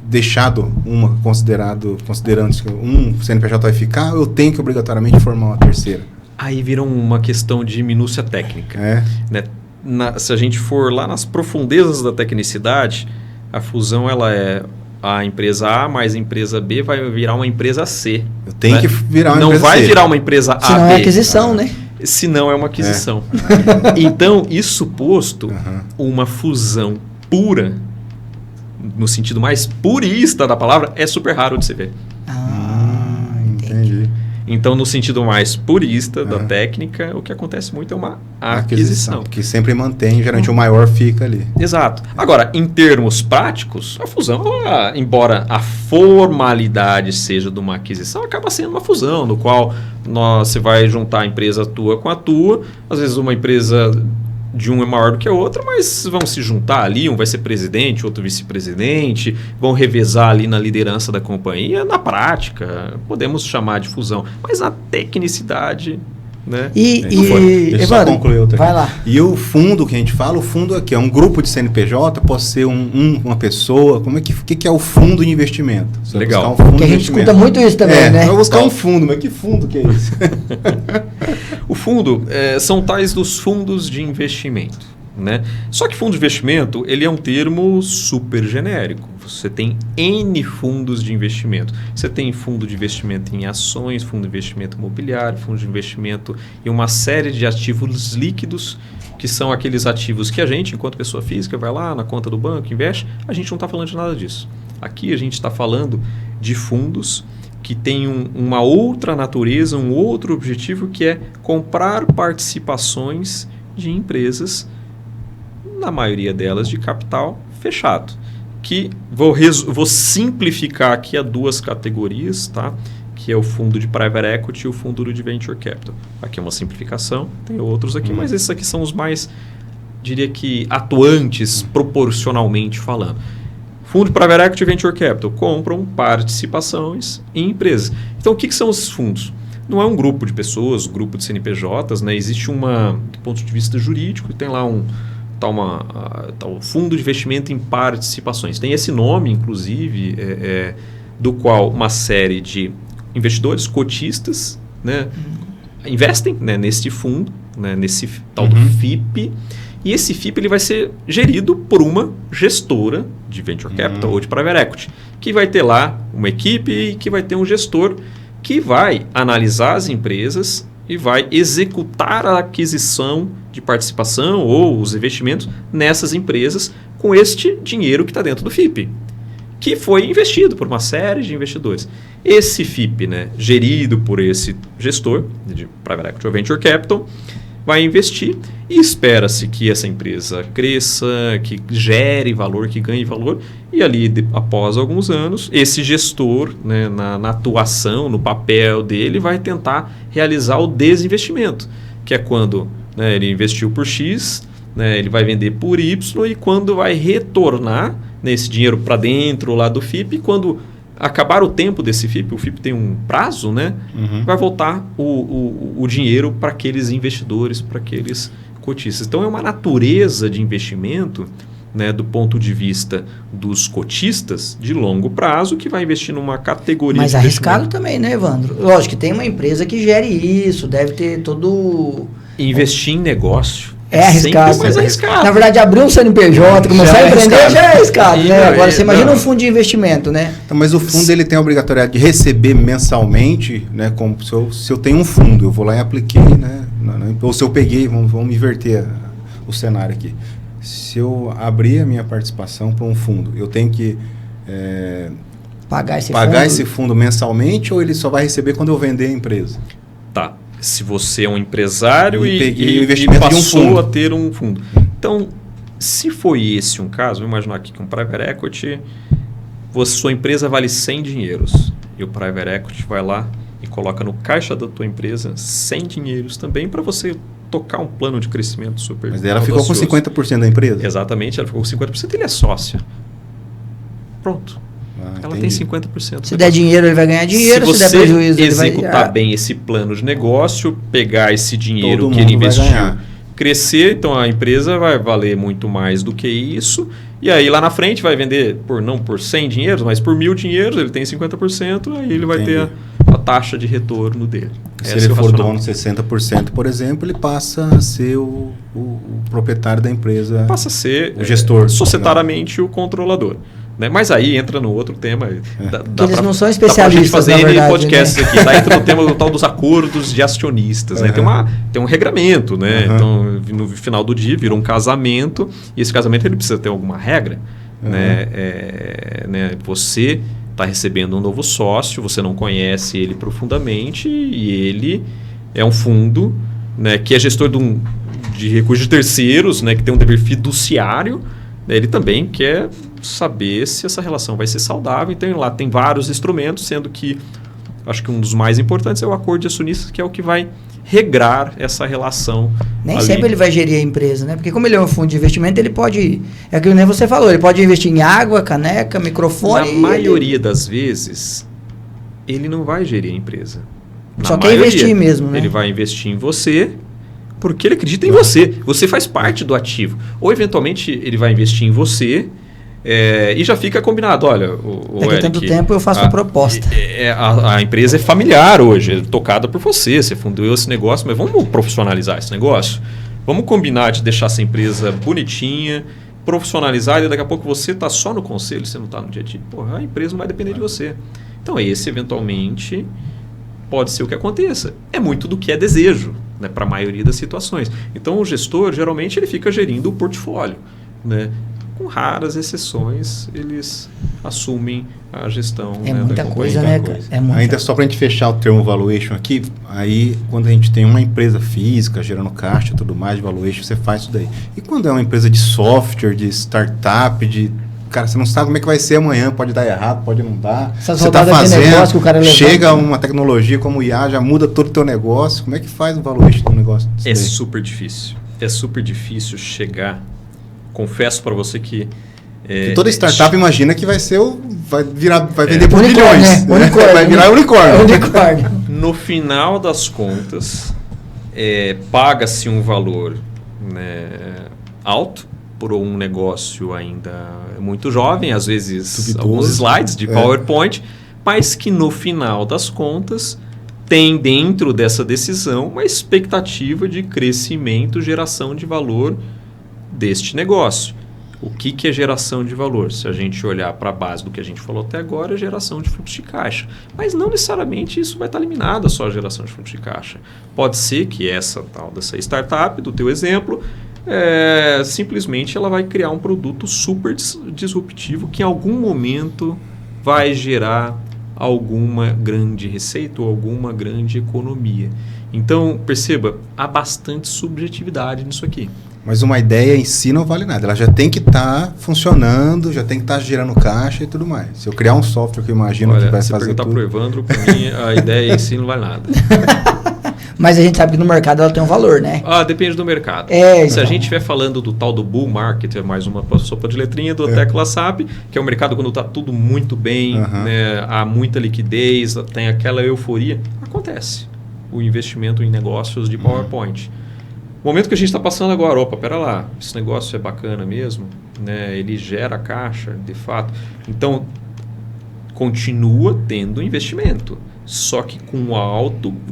deixado uma considerando que um CNPJ vai ficar, eu tenho que obrigatoriamente formar uma terceira. Aí vira uma questão de minúcia técnica. Né? Se a gente for lá nas profundezas da tecnicidade, a fusão ela é a empresa A mais a empresa B vai virar uma empresa C. Eu tenho que virar uma não empresa vai C. virar uma empresa A, se não B. É aquisição, né? Se não é uma aquisição. Então, isso posto, uma fusão pura, no sentido mais purista da palavra, é super raro de se ver. Entendi. Então, no sentido mais purista da técnica, o que acontece muito é uma aquisição. Que sempre mantém, geralmente o maior fica ali. Exato. Agora, em termos práticos, a fusão, embora a formalidade seja de uma aquisição, acaba sendo uma fusão, no qual você vai juntar a empresa tua com a tua, às vezes uma empresa de um é maior do que a outra, mas vão se juntar ali, um vai ser presidente, outro vice-presidente, vão revezar ali na liderança da companhia. Na prática, podemos chamar de fusão, mas na tecnicidade, né? Deixa eu só concluir outra. Vai lá. E o fundo que a gente fala, o fundo aqui é um grupo de CNPJ, pode ser uma pessoa, que é o fundo de investimento? Você legal. Porque a gente escuta muito isso também, né? Vai buscar um fundo, mas que fundo que é isso? O fundo são tais dos fundos de investimento. né? Só que fundo de investimento, ele é um termo super genérico. Você tem N fundos de investimento. Você tem fundo de investimento em ações, fundo de investimento imobiliário, fundo de investimento em uma série de ativos líquidos, que são aqueles ativos que a gente, enquanto pessoa física, vai lá na conta do banco, investe. A gente não está falando de nada disso. Aqui a gente está falando de fundos que têm uma outra natureza, um outro objetivo, que é comprar participações de empresas, na maioria delas de capital fechado. Que vou simplificar aqui a 2 categorias, tá? Que é o fundo de Private Equity e o fundo de Venture Capital. Aqui é uma simplificação, tem outros aqui, mas esses aqui são os mais, diria que, atuantes proporcionalmente falando. Fundo de Private Equity e Venture Capital compram participações em empresas. Então, o que são esses fundos? Não é um grupo de pessoas, um grupo de CNPJs, né? Existe do ponto de vista jurídico, tem lá o fundo de investimento em participações. Tem esse nome, inclusive, do qual uma série de investidores, cotistas, né, investem, né, nesse fundo, né, nesse tal do FIP. E esse FIP ele vai ser gerido por uma gestora de Venture Capital ou de Private Equity, que vai ter lá uma equipe e que vai ter um gestor que vai analisar as empresas e vai executar a aquisição de participação ou os investimentos nessas empresas com este dinheiro que está dentro do FIP, que foi investido por uma série de investidores. Esse FIP, né, gerido por esse gestor de Private Equity ou Venture Capital, vai investir e espera-se que essa empresa cresça, que gere valor, que ganhe valor, e ali, após alguns anos, esse gestor, né, na atuação, no papel dele, vai tentar realizar o desinvestimento, que é quando, né, ele investiu por X, né, ele vai vender por Y, e quando vai retornar, né, esse dinheiro para dentro lá do FIP, quando acabar o tempo desse FIP, o FIP tem um prazo, né? Vai voltar o dinheiro para aqueles investidores, para aqueles cotistas. Então, é uma natureza de investimento, né, do ponto de vista dos cotistas, de longo prazo, que vai investir numa categoria. Mas arriscado também, né, Evandro? Lógico que tem uma empresa que gere isso, deve ter todo... Investir em negócio. É arriscado. Mais arriscado. Na verdade, abrir um CNPJ, começar a empreender já é arriscado, né? Agora, você imagina um fundo de investimento, né? Então, mas o fundo ele tem a obrigatoriedade de receber mensalmente, né? Como se eu tenho um fundo, eu vou lá e apliquei, né? Ou se eu peguei, vamos inverter o cenário aqui. Se eu abrir a minha participação para um fundo, eu tenho que pagar esse fundo mensalmente, ou ele só vai receber quando eu vender a empresa? Tá. Se você é um empresário e passou a ter um fundo. Então, se foi esse um caso, vamos imaginar aqui que um Private Equity, sua empresa vale 100 dinheiros. E o Private Equity vai lá e coloca no caixa da tua empresa 100 dinheiros também para você tocar um plano de crescimento super. Mas ela ficou com 50% da empresa? Exatamente, ela ficou com 50%, ele é sócia. Pronto. Ela tem 50%. Se der dinheiro, ele vai ganhar dinheiro. Se der prejuízo, ele vai executar bem esse plano de negócio, pegar esse dinheiro que ele investiu, crescer, então a empresa vai valer muito mais do que isso. E aí lá na frente vai vender não por 100 dinheiros, mas por 1.000 dinheiros, ele tem 50%, aí ele vai ter a taxa de retorno dele. Se ele for dono de 60%, por exemplo, ele passa a ser o proprietário da empresa. Passa a ser o gestor. Societariamente o controlador. Né? Mas aí entra no outro tema. Eles não são especialistas, fazer na verdade, podcasts, né? Aqui. Daí entra no tema do tal dos acordos de acionistas. Né? Tem um regramento. Né? Então, no final do dia, vira um casamento. E esse casamento ele precisa ter alguma regra. Né? Você está recebendo um novo sócio, você não conhece ele profundamente e ele é um fundo, né, que é gestor de recursos de terceiros, né, que tem um dever fiduciário. Ele também quer saber se essa relação vai ser saudável. Então, lá tem vários instrumentos, sendo que acho que um dos mais importantes é o acordo de acionistas, que é o que vai regrar essa relação. Nem sempre ele vai gerir a empresa, né? Porque como ele é um fundo de investimento, ele pode... É aquilo que nem você falou, ele pode investir em água, caneca, microfone... Na maioria das vezes, ele não vai gerir a empresa. Só quer investir mesmo, né? Ele vai investir em você porque ele acredita em você. Você faz parte do ativo. Ou, eventualmente, ele vai investir em você e já fica combinado. Olha, daqui a tanto tempo eu faço a proposta. A empresa é familiar hoje, é tocada por você. Você fundou esse negócio, mas vamos profissionalizar esse negócio. Vamos combinar de deixar essa empresa bonitinha, profissionalizada, e daqui a pouco você está só no conselho, você não está no dia a dia. Porra, a empresa não vai depender de você. Então, esse, eventualmente, pode ser o que aconteça. É muito do que é desejo, né, para a maioria das situações. Então, o gestor, geralmente, ele fica gerindo o portfólio, né? Com raras exceções, eles assumem a gestão. É, né, muita da coisa, companhia. né, cara? É muita. Ainda só para a gente fechar o termo valuation aqui, aí quando a gente tem uma empresa física gerando caixa e tudo mais de valuation, você faz isso daí. E quando é uma empresa de software, de startup, cara, você não sabe como é que vai ser amanhã, pode dar errado, pode não dar. Essas Você está rodadas de negócio que o cara fazendo, levanta. chega uma tecnologia como o IA, já muda todo o teu negócio. Como é que faz o valuation do negócio? É super difícil. É super difícil chegar. Confesso para você que... Que toda startup imagina que vai ser vai vender por unicórnio, bilhões. né? Unicórnio, vai virar unicórnio. Unicórnio. No final das contas, paga-se um valor, né, alto por um negócio ainda muito jovem, às vezes Duvidoso. alguns slides de PowerPoint, mas que no final das contas tem dentro dessa decisão uma expectativa de crescimento, geração de valor deste negócio. O que é geração de valor? Se a gente olhar para a base do que a gente falou até agora, é geração de fluxo de caixa. Mas não necessariamente isso vai estar limitado a só a geração de fluxo de caixa. Pode ser que essa startup, do teu exemplo, simplesmente ela vai criar um produto super disruptivo que em algum momento vai gerar alguma grande receita ou alguma grande economia. Então, perceba, há bastante subjetividade nisso aqui. Mas uma ideia em si não vale nada. Ela já tem que estar funcionando, já tem que estar gerando caixa e tudo mais. Se eu criar um software que eu imagino que vai se fazer perguntar tudo... para o Evandro, para mim, a ideia em si não vale nada. Mas a gente sabe que no mercado ela tem um valor, né? Depende do mercado. Se a gente estiver falando do tal do bull market, é mais uma sopa de letrinha do Tecla SAP, que é um mercado quando está tudo muito bem, né, há muita liquidez, tem aquela euforia, acontece o investimento em negócios de PowerPoint. O momento que a gente está passando agora, pera lá, esse negócio é bacana mesmo, né? Ele gera caixa, de fato. Então, continua tendo investimento, só que com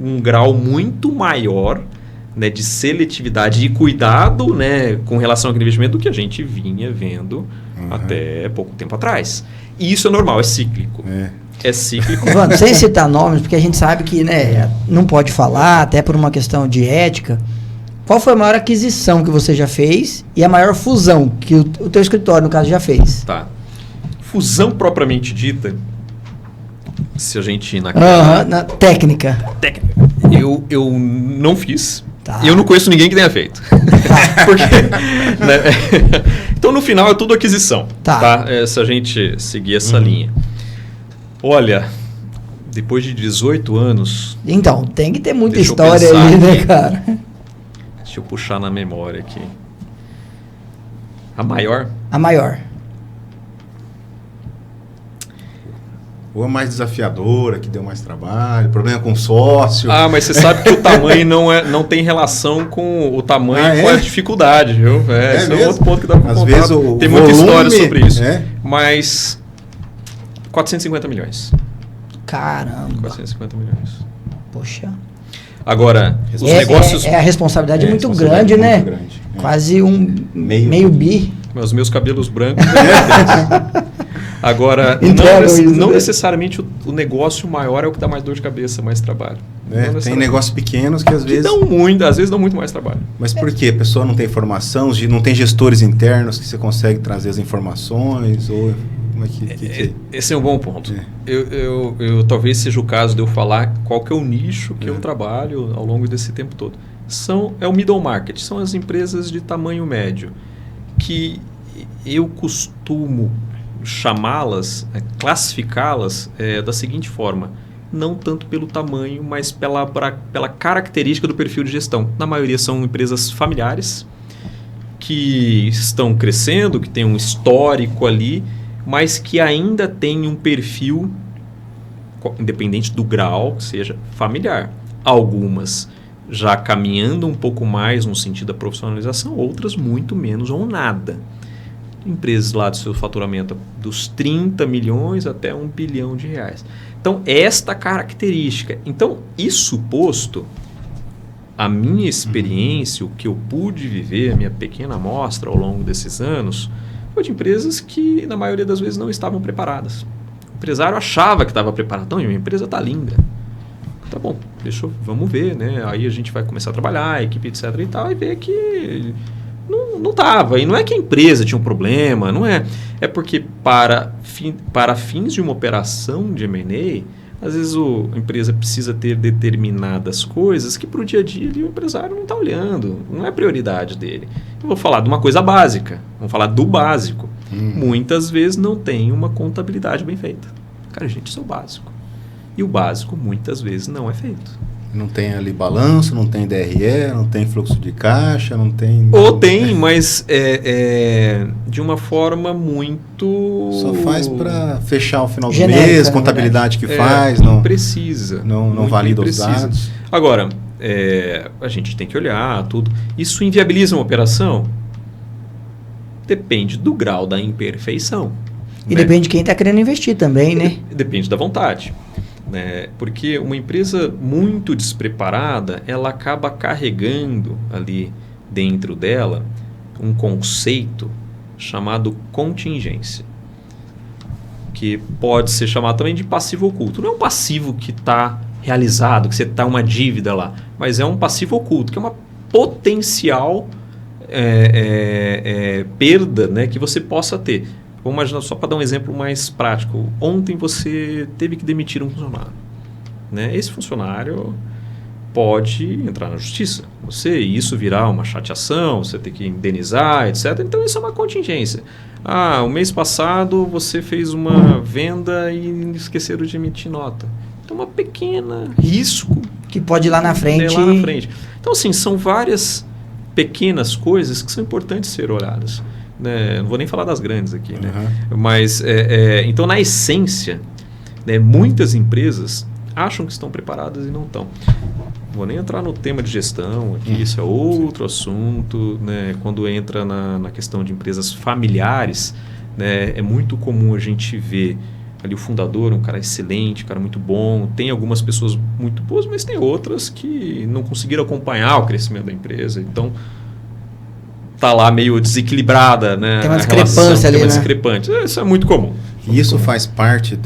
um grau muito maior, né, de seletividade e cuidado, né, com relação ao investimento do que a gente vinha vendo até pouco tempo atrás. E isso é normal, é cíclico. É cíclico. Evandro, sem citar nomes, porque a gente sabe que, né, não pode falar, até por uma questão de ética. Qual foi a maior aquisição que você já fez e a maior fusão que o teu escritório, no caso, já fez? Tá. Fusão propriamente dita, se a gente ir na técnica. Eu não fiz. Tá. E eu não conheço ninguém que tenha feito. Porque, né, então, no final, é tudo aquisição. Tá. Se a gente seguir essa linha. Olha, depois de 18 anos... Então, tem que ter muita Deixa eu história pensar aí, né, aqui. cara? Deixa eu puxar na memória aqui. A maior? A maior. Ou a mais desafiadora, que deu mais trabalho, problema com sócio. Mas você sabe que o tamanho não tem relação com o tamanho com a dificuldade, viu? Esse mesmo? é outro ponto que dá para Às contar. vezes Tem muita história sobre isso. É? Mas 450 milhões. Caramba. 450 milhões. Poxa. Agora, os negócios... a responsabilidade é muito responsabilidade grande, né? muito grande. Quase um meio bi. Os meus cabelos brancos... Agora, não necessariamente o negócio maior é o que dá mais dor de cabeça, mais trabalho. Tem negócios pequenos que às vezes dão muito mais trabalho. Mas por quê? A pessoa não tem formação, não tem gestores internos que você consegue trazer as informações? Ou como é que... Esse é um bom ponto. Eu talvez seja o caso de eu falar qual que é o nicho que eu trabalho ao longo desse tempo todo. É o middle market, são as empresas de tamanho médio, que eu costumo chamá-las, classificá-las da seguinte forma: não tanto pelo tamanho, mas pela característica do perfil de gestão. Na maioria são empresas familiares que estão crescendo, que têm um histórico ali, mas que ainda têm um perfil, independente do grau, que seja familiar. Algumas já caminhando um pouco mais no sentido da profissionalização, outras muito menos ou nada. Empresas lá do seu faturamento dos 30 milhões até 1 bilhão de reais. Então, esta característica. Então, isso posto, a minha experiência, o que eu pude viver, a minha pequena amostra ao longo desses anos, foi de empresas que, na maioria das vezes, não estavam preparadas. O empresário achava que estava preparado. Então, minha empresa está linda. Tá bom, vamos ver, né? Aí a gente vai começar a trabalhar, a equipe, etc. e tal, e ver que não estava. E não é que a empresa tinha um problema, não é. É porque para fins de uma operação de M&A, às vezes a empresa precisa ter determinadas coisas que para o dia a dia o empresário não está olhando, não é prioridade dele. Eu vou falar de uma coisa básica, vamos falar do básico. Muitas vezes não tem uma contabilidade bem feita. Cara, gente, isso é o básico. E o básico muitas vezes não é feito. Não tem ali balanço, não tem DRE, não tem fluxo de caixa, não tem... Ou tem, mas de uma forma muito... Só faz para fechar o final do genérica, mês, contabilidade que faz. Não precisa. Não valida os dados. Agora, a gente tem que olhar tudo. Isso inviabiliza uma operação? Depende do grau da imperfeição. E depende de quem está querendo investir também, né? Depende da vontade. Porque uma empresa muito despreparada, ela acaba carregando ali dentro dela um conceito chamado contingência, que pode ser chamado também de passivo oculto. Não é um passivo que está realizado, que você está uma dívida lá, mas é um passivo oculto, que é uma potencial perda, né, que você possa ter. Vamos imaginar, só para dar um exemplo mais prático. Ontem você teve que demitir um funcionário. Né? Esse funcionário pode entrar na justiça. Isso virar uma chateação, você ter que indenizar, etc. Então, isso é uma contingência. O mês passado você fez uma venda e esqueceram de emitir nota. Então, uma pequena risco. Que pode ir lá na frente. Então, assim, são várias pequenas coisas que são importantes ser olhadas. Não vou nem falar das grandes aqui, né? Mas, então, na essência, muitas empresas acham que estão preparadas e não estão. Não vou nem entrar no tema de gestão aqui, isso é outro assunto. Né? Quando entra na questão de empresas familiares, né? É muito comum a gente ver ali o fundador, um cara excelente, um cara muito bom. Tem algumas pessoas muito boas, mas tem outras que não conseguiram acompanhar o crescimento da empresa. Então, está lá meio desequilibrada, né? Tem uma discrepância ali, né? Isso é muito comum. E isso faz parte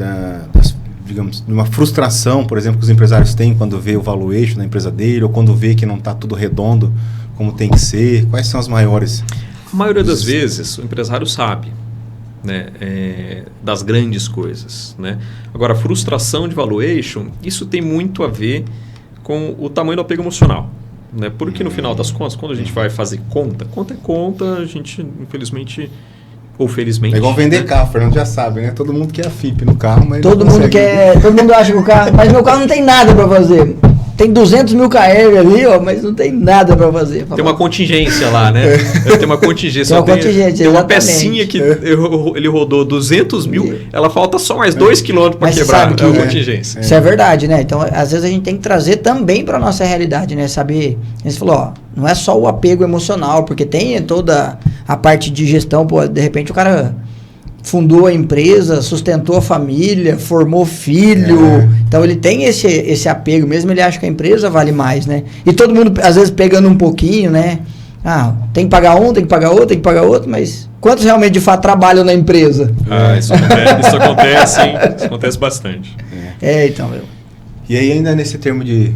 digamos, de uma frustração, por exemplo, que os empresários têm quando vê o valuation da empresa dele, ou quando vê que não está tudo redondo como tem que ser. Quais são as maiores? A maioria das vezes, o empresário sabe, né, das grandes coisas. Né? Agora, a frustração de valuation, isso tem muito a ver com o tamanho do apego emocional. Né? Porque no final das contas, quando a gente vai fazer conta é conta, a gente, infelizmente, ou felizmente... É igual vender carro, o Fernando já sabe, né? Todo mundo quer a FIP no carro, mas todo mundo acha que o carro... Mas meu carro não tem nada para fazer. Tem 200 mil km ali, mas não tem nada para fazer. Tem uma contingência lá, né? Tem uma contingência. Tem uma pecinha que ele rodou 200 mil, ela falta só mais 2 km para quebrar. É uma contingência. Isso é verdade, né? Então, às vezes a gente tem que trazer também para a nossa realidade, né? Saber, você falou, não é só o apego emocional, porque tem toda a parte de gestão, de repente o cara fundou a empresa, sustentou a família, formou filho. Então ele tem esse apego, mesmo ele acha que a empresa vale mais, né? E todo mundo, às vezes, pegando um pouquinho, né? Tem que pagar um, tem que pagar outro, tem que pagar outro, mas quantos realmente, de fato, trabalham na empresa? Isso acontece, hein? Isso acontece bastante. Então, E aí, ainda nesse termo de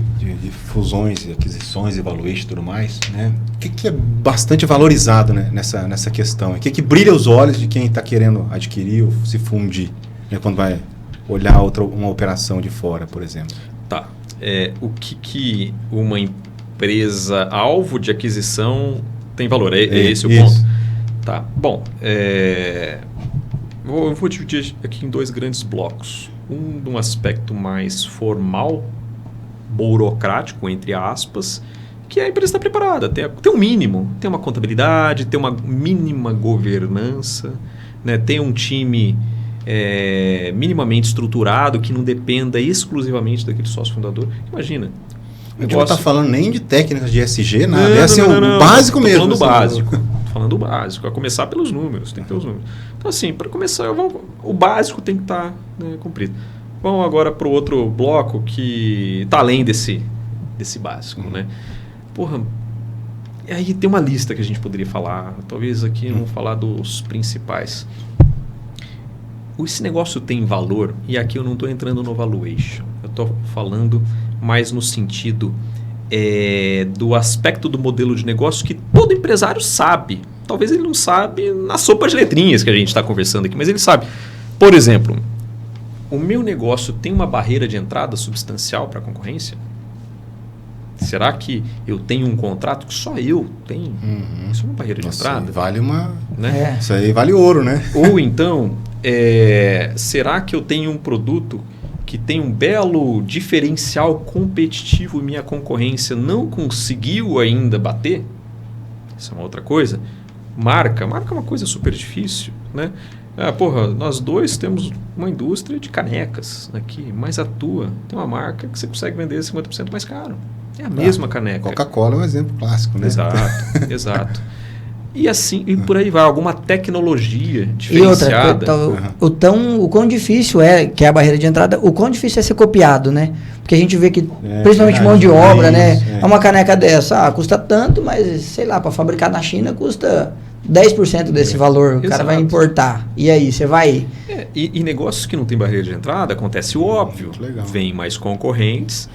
fusões, aquisições, evaluation e tudo mais, né? O que é bastante valorizado, né, nessa questão? O que brilha os olhos de quem está querendo adquirir ou se fundir, né, quando vai olhar uma operação de fora, por exemplo? Tá. O que uma empresa alvo de aquisição tem valor? É esse o ponto? Tá. Bom, eu vou dividir aqui em 2 grandes blocos. De um aspecto mais formal, burocrático, entre aspas, que a empresa está preparada, tem um mínimo, tem uma contabilidade, tem uma mínima governança, né? Tem um time minimamente estruturado que não dependa exclusivamente daquele sócio fundador. Imagina. A gente não está falando nem de técnicas de ESG, nada. O básico mesmo. Estou falando do básico. A começar pelos números, tem que ter os números. Então, assim, para começar, o básico tem que estar cumprido. Vamos agora para o outro bloco que está além desse básico, né? porra, e aí tem uma lista que a gente poderia falar, talvez aqui não falar dos principais. Esse negócio tem valor, e aqui eu não estou entrando no valuation, eu estou falando mais no sentido do aspecto do modelo de negócio que todo empresário sabe. Talvez ele não sabe na sopa de letrinhas que a gente está conversando aqui, mas ele sabe. Por exemplo, o meu negócio tem uma barreira de entrada substancial para a concorrência? Será que eu tenho um contrato que só eu tenho? Isso é uma barreira de entrada? Vale uma... Né? Isso aí vale ouro, né? Ou então, será que eu tenho um produto que tem um belo diferencial competitivo e minha concorrência não conseguiu ainda bater? Isso é uma outra coisa. Marca é uma coisa super difícil, né? Nós dois temos uma indústria de canecas aqui, mas a tua tem uma marca que você consegue vender 50% mais caro. É a mesma caneca. Coca-Cola é um exemplo clássico, né? Exato, exato. E assim, e por aí vai, alguma tecnologia diferenciada. E outra, o quão difícil que é a barreira de entrada, o quão difícil é ser copiado, né? Porque a gente vê que, principalmente mão de obra, né? É uma caneca dessa, custa tanto, mas, sei lá, para fabricar na China custa 10% desse valor, o cara vai importar. E aí, você vai... E negócios que não tem barreira de entrada, acontece o óbvio. Vem mais concorrentes,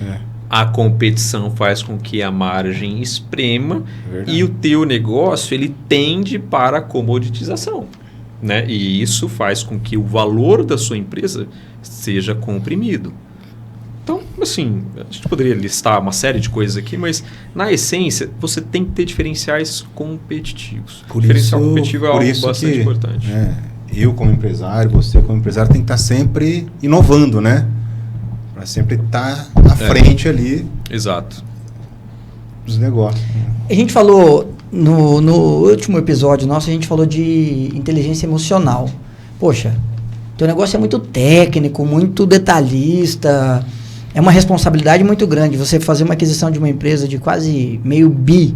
a competição faz com que a margem esprema e o teu negócio ele tende para a comoditização, né? E isso faz com que o valor da sua empresa seja comprimido. Então, assim, a gente poderia listar uma série de coisas aqui, mas na essência você tem que ter diferenciais competitivos. Diferencial competitivo é algo bastante importante. Eu como empresário, você como empresário tem que estar sempre inovando, né? Para sempre estar à frente ali. Exato. Dos negócios. A gente falou, no último episódio nosso, a gente falou de inteligência emocional. Poxa, teu negócio é muito técnico, muito detalhista, é uma responsabilidade muito grande você fazer uma aquisição de uma empresa de quase meio bi.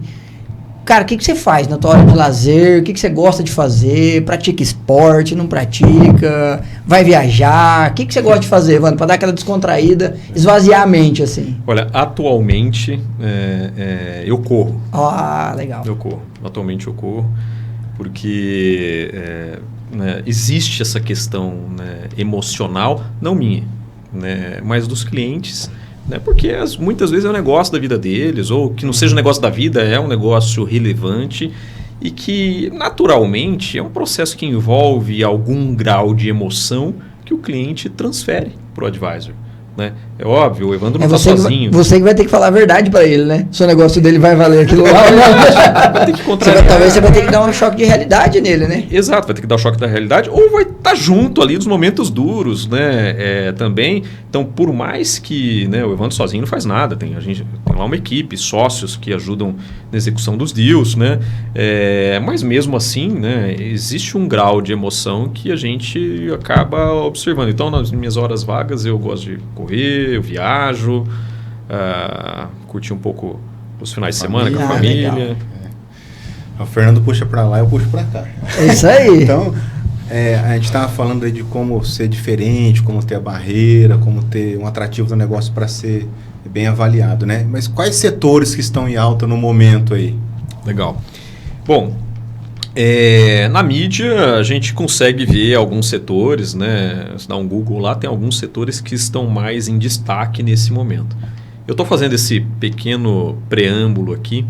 Cara, o que você faz na tua hora de lazer? O que você gosta de fazer? Pratica esporte? Não pratica? Vai viajar? O que você gosta de fazer, mano? Para dar aquela descontraída, esvaziar a mente, assim. Olha, atualmente eu corro. Legal. Eu corro. Atualmente eu corro porque existe essa questão emocional, não minha, mas dos clientes. Porque muitas vezes é um negócio da vida deles, ou que não seja um negócio da vida, é um negócio relevante e que naturalmente é um processo que envolve algum grau de emoção que o cliente transfere para o advisor. É óbvio, o Evandro não está sozinho. Você que vai ter que falar a verdade para ele, né? Se o negócio dele vai valer aquilo lá ou não. Vai ter que contrariar. Talvez você vai ter que dar um choque de realidade nele, né? Exato, vai ter que dar o choque da realidade ou vai estar junto ali nos momentos duros, também. Então, por mais que o Evandro sozinho não faz nada, a gente tem lá uma equipe, sócios que ajudam na execução dos deals, mas mesmo assim, existe um grau de emoção que a gente acaba observando. Então, nas minhas horas vagas, eu gosto de correr, eu viajo, curtir um pouco os finais de semana com a família. O Fernando puxa para lá, eu puxo para cá. É isso aí. Então, a gente estava falando aí de como ser diferente, como ter a barreira, como ter um atrativo do negócio para ser bem avaliado, né? Mas quais setores que estão em alta no momento aí? Legal. Bom, na mídia a gente consegue ver alguns setores, se dá um Google lá, tem alguns setores que estão mais em destaque nesse momento. Eu estou fazendo esse pequeno preâmbulo aqui,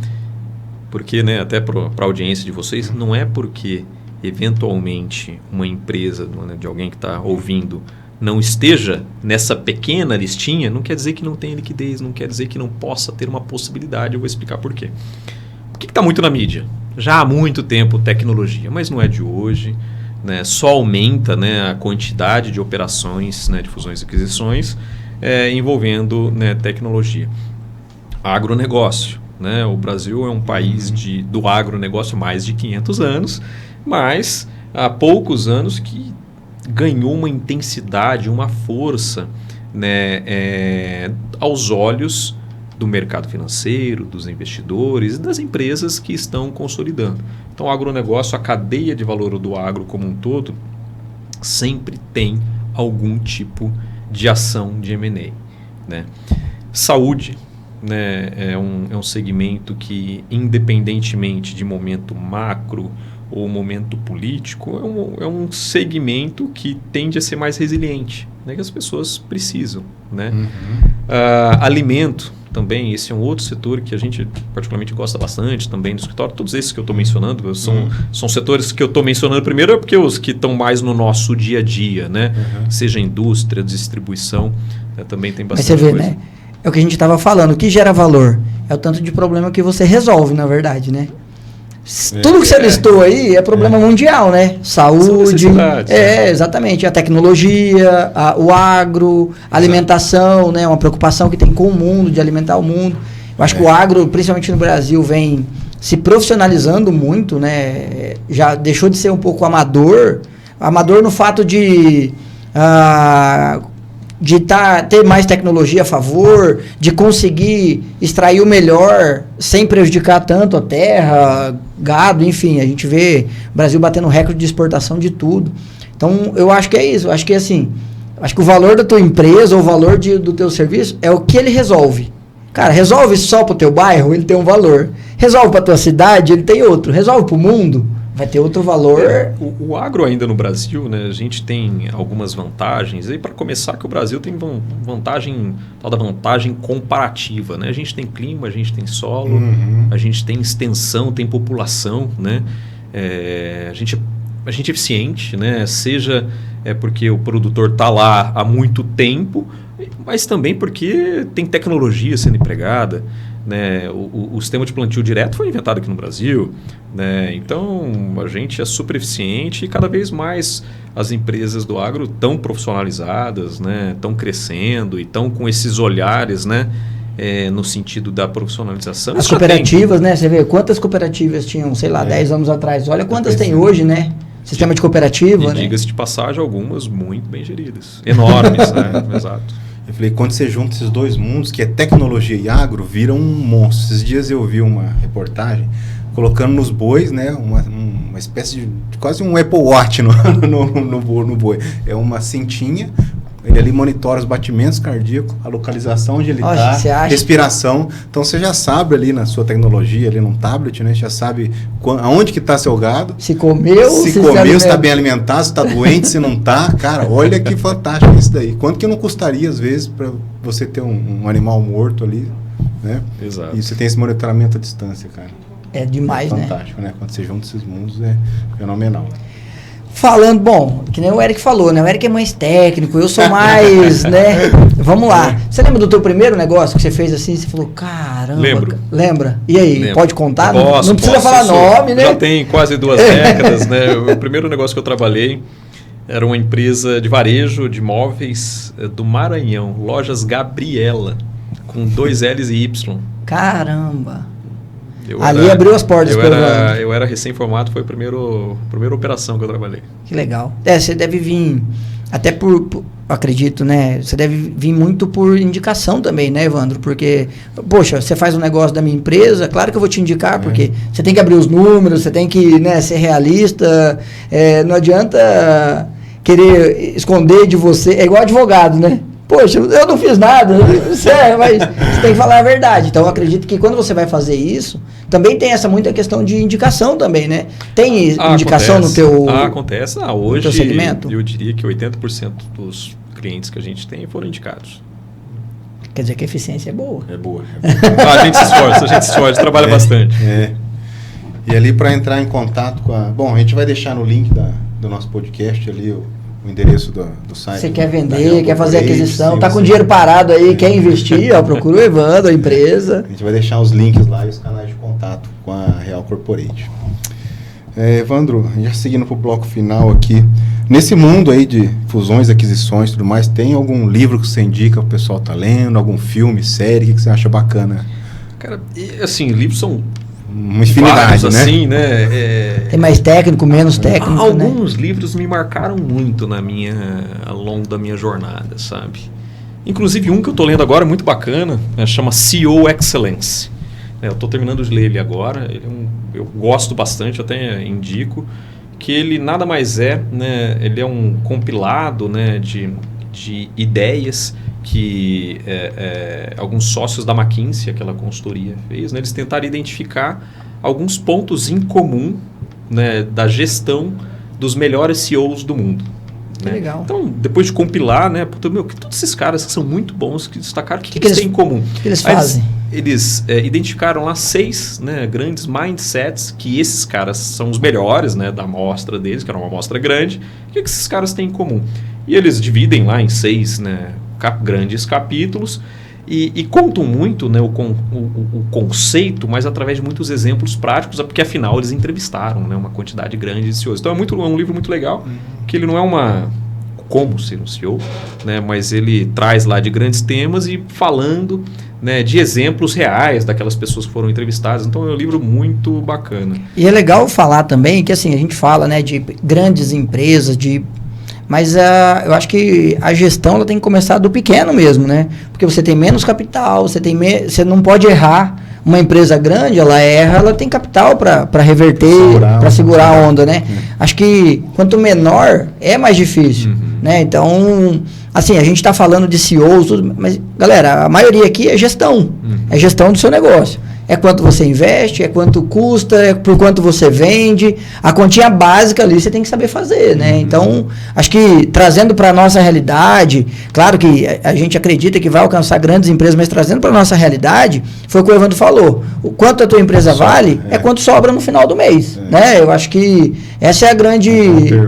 porque até para a audiência de vocês, não é porque eventualmente uma empresa de alguém que está ouvindo não esteja nessa pequena listinha, não quer dizer que não tenha liquidez, não quer dizer que não possa ter uma possibilidade. Eu vou explicar por quê. O que está muito na mídia? Já há muito tempo tecnologia, mas não é de hoje. Só aumenta a quantidade de operações, de fusões e aquisições envolvendo tecnologia. Agronegócio. O Brasil é um país do agronegócio há mais de 500 anos, mas há poucos anos que ganhou uma intensidade, uma força aos olhos do mercado financeiro, dos investidores e das empresas que estão consolidando. Então, o agronegócio, a cadeia de valor do agro como um todo, sempre tem algum tipo de ação de M&A. Saúde. né, é um segmento que, independentemente de momento macro ou momento político, é um segmento que tende a ser mais resiliente, né, que as pessoas precisam, né? Alimento também, esse é um outro setor que a gente particularmente gosta bastante também no escritório. Todos esses que eu estou mencionando são setores que eu estou mencionando primeiro é porque os que estão mais no nosso dia a dia, né? Seja indústria, distribuição, também tem bastante Mas você vê, coisa. né? É o que a gente estava falando. O que gera valor é o tanto de problema que você resolve, na verdade, né? Tudo que você listou aí é problema mundial, né? Saúde, exatamente. A tecnologia, o agro, a alimentação, né? Uma preocupação que tem com o mundo, de alimentar o mundo. Eu acho que o agro, principalmente no Brasil, vem se profissionalizando muito, né? Já deixou de ser um pouco amador no fato de ter mais tecnologia a favor, de conseguir extrair o melhor sem prejudicar tanto a terra, gado, enfim, a gente vê o Brasil batendo recorde de exportação de tudo. Então, eu acho que é isso, eu acho que assim, acho que o valor da tua empresa, ou o valor do teu serviço, é o que ele resolve. Cara, resolve só pro teu bairro, ele tem um valor. Resolve pra tua cidade, ele tem outro. Resolve pro mundo, vai ter outro valor. O agro ainda no Brasil, né, a gente tem algumas vantagens. E para começar, que o Brasil tem tal da vantagem comparativa, né? A gente tem clima, a gente tem solo, a gente tem extensão, tem população, né? A gente é eficiente, né? Seja porque o produtor está lá há muito tempo, mas também porque tem tecnologia sendo empregada. Né, o sistema de plantio direto foi inventado aqui no Brasil, né, então a gente é super eficiente e cada vez mais as empresas do agro estão profissionalizadas, né, estão crescendo e estão com esses olhares, né, no sentido da profissionalização. As cooperativas, né, você vê quantas cooperativas tinham, sei lá, 10 anos atrás, olha quantas tem hoje, né? Sistema de cooperativa, e né? diga-se de passagem, algumas muito bem geridas, enormes, né, exato. Eu falei, quando você junta esses dois mundos, que é tecnologia e agro, vira um monstro. Esses dias eu vi uma reportagem colocando nos bois, né, uma espécie de quase um Apple Watch no boi. É uma cintinha, ele ali monitora os batimentos cardíacos, a localização onde ele está, respiração. Então você já sabe ali na sua tecnologia, ali num tablet, né, já sabe aonde que está seu gado. Se comeu, se está bem alimentado, se está doente, se não está. Cara, olha que fantástico isso daí. Quanto que não custaria, às vezes, para você ter um animal morto ali, né? Exato. E você tem esse monitoramento à distância, cara. É demais, né? Fantástico, né? Quando você junta esses mundos, é fenomenal. Falando, bom, que nem o Eric falou, né? O Eric é mais técnico, eu sou mais, né? Vamos lá. Você lembra do teu primeiro negócio que você fez assim? Você falou, caramba. Lembro. Lembra? E aí, Lembro. Pode contar? Posso, não precisa falar nome, né? Já tem quase 2 décadas, né? O primeiro negócio que eu trabalhei era uma empresa de varejo de móveis do Maranhão, Lojas Gabriela, com 2 L's e Y. Caramba. Abriu as portas. Eu era recém-formado, foi a primeira operação que eu trabalhei. Que legal. Você deve vir, até acredito, né? Você deve vir muito por indicação também, né, Evandro? Porque, poxa, você faz um negócio da minha empresa, claro que eu vou te indicar, porque você tem que abrir os números, você tem que, né, ser realista. Não adianta querer esconder de você. É igual advogado, né? Poxa, eu não fiz nada, mas você tem que falar a verdade. Então, eu acredito que quando você vai fazer isso, também tem muita questão de indicação também, né? Tem indicação acontece. no teu Acontece. Hoje, teu segmento? Eu diria que 80% dos clientes que a gente tem foram indicados. Quer dizer que a eficiência é boa. É boa. A gente se esforça, trabalha bastante. E ali para entrar em contato com Bom, a gente vai deixar no link do nosso podcast ali o endereço do site. Você quer vender, quer fazer aquisição, tá com dinheiro parado aí, quer investir, procura o Evandro, a empresa. A gente vai deixar os links lá e os canais de contato com a Real Corporate. Evandro, já seguindo para o bloco final aqui, nesse mundo aí de fusões, aquisições e tudo mais, tem algum livro que você indica, o pessoal tá lendo, algum filme, série, que você acha bacana? Cara, assim, livros são uma infinidade, vários, né? Assim, né? Tem mais técnico, menos técnico, alguns livros me marcaram muito ao longo da minha jornada, sabe? Inclusive um que eu estou lendo agora, muito bacana, chama CEO Excellence. Eu estou terminando de ler ele agora, eu gosto bastante, até indico, que ele nada mais né? Ele é um compilado, né, de ideias que alguns sócios da McKinsey, aquela consultoria, fez, né? Eles tentaram identificar alguns pontos em comum, né, da gestão dos melhores CEOs do mundo. Que legal. Então, depois de compilar, né, todos esses caras que são muito bons, que destacaram, o que eles têm em comum? O que eles fazem? Eles identificaram lá 6, né, grandes mindsets, que esses caras são os melhores, né, da amostra deles, que era uma amostra grande. O que esses caras têm em comum? E eles dividem lá em 6, né, grandes capítulos e contam muito, né, o conceito, mas através de muitos exemplos práticos, porque afinal eles entrevistaram, né, uma quantidade grande de CEOs. Então é um livro muito legal, que ele não é como ser um CEO, né, mas ele traz lá de grandes temas e falando, né, de exemplos reais daquelas pessoas que foram entrevistadas. Então é um livro muito bacana. E é legal falar também que assim, a gente fala, né, de grandes empresas, mas eu acho que a gestão ela tem que começar do pequeno mesmo, né? Porque você tem menos capital, você não pode errar. Uma empresa grande, ela tem capital para reverter, para segurar a onda, né? Acho que quanto menor, é mais difícil, né? Então, assim, a gente está falando de CEOs, tudo, mas, galera, a maioria aqui é gestão. É gestão do seu negócio. É quanto você investe, é quanto custa, é por quanto você vende. A continha básica ali você tem que saber fazer, né? Então, acho que trazendo para a nossa realidade, claro que a gente acredita que vai alcançar grandes empresas, mas trazendo para a nossa realidade, foi o que o Evandro falou. O quanto a tua empresa vale é quanto sobra no final do mês, né? Eu acho que essa é a grande...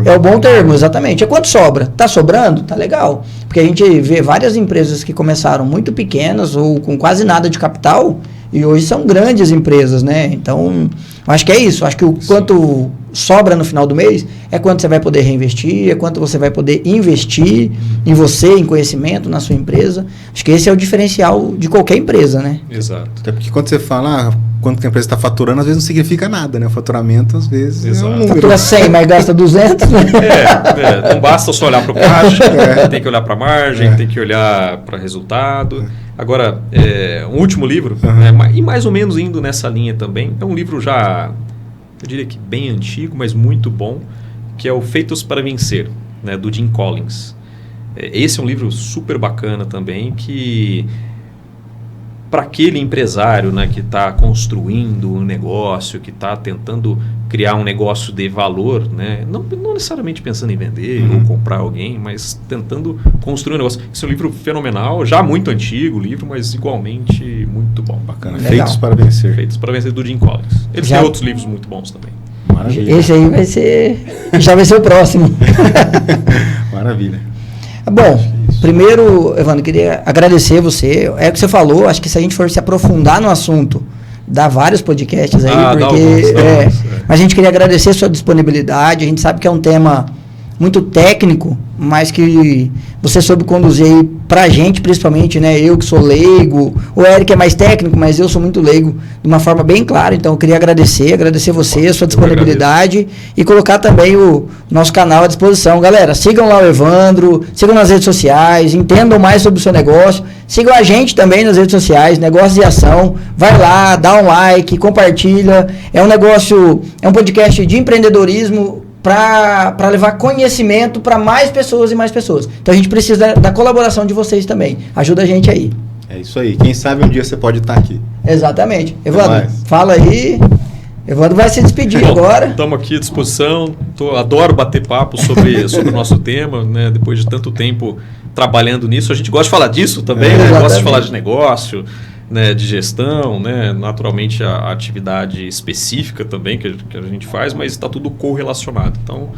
É o bom termo, exatamente. É quanto sobra. Tá sobrando? Tá legal. Porque a gente vê várias empresas que começaram muito pequenas ou com quase nada de capital e hoje são grandes empresas, né? Então, acho que é isso. Acho que o quanto sobra no final do mês é quanto você vai poder reinvestir, é quanto você vai poder investir em você, em conhecimento, na sua empresa. Acho que esse é o diferencial de qualquer empresa, né? Exato. Até porque quando você fala quanto que a empresa está faturando, às vezes não significa nada, né? O faturamento, às vezes, é um número. Fatura 100, mas gasta 200, né? Não basta só olhar para o caixa, tem que olhar para a margem, tem que olhar para o resultado. Agora, um último livro, e mais ou menos indo nessa linha também, é um livro já, eu diria que bem antigo, mas muito bom, que é o Feitos para Vencer, né, do Jim Collins. Esse é um livro super bacana também, que para aquele empresário, né, que está construindo um negócio, que está tentando criar um negócio de valor, né, não necessariamente pensando em vender ou comprar alguém, mas tentando construir um negócio. Esse é um livro fenomenal, já muito antigo o livro, mas igualmente muito bom. Bacana. Legal. Feitos para Vencer. Feitos para Vencer, do Jim Collins. Ele tem outros livros muito bons também. Maravilha. Esse aí já vai ser o próximo. Maravilha. Bom, primeiro, Evandro, queria agradecer você. É o que você falou, acho que se a gente for se aprofundar no assunto, dá vários podcasts aí, mas a gente queria agradecer a sua disponibilidade. A gente sabe que é um tema muito técnico, mas que você soube conduzir aí pra gente, principalmente, né? Eu que sou leigo, o Eric é mais técnico, mas eu sou muito leigo, de uma forma bem clara. Então eu queria agradecer você, a sua disponibilidade e colocar também o nosso canal à disposição. Galera, sigam lá o Evandro, sigam nas redes sociais, entendam mais sobre o seu negócio, sigam a gente também nas redes sociais, Negócios e Ação. Vai lá, dá um like, compartilha. É um podcast de empreendedorismo para levar conhecimento para mais pessoas e mais pessoas. Então a gente precisa da colaboração de vocês também. Ajuda a gente aí. É isso aí. Quem sabe um dia você pode estar aqui. Exatamente. Evandro, fala aí. Evandro vai se despedir agora. Estamos aqui à disposição. Adoro bater papo sobre o nosso tema, né? Depois de tanto tempo trabalhando nisso. A gente gosta de falar disso também, né? Gosta de falar de negócio, né, de gestão, né, naturalmente a atividade específica também que a gente faz, mas está tudo correlacionado. Então,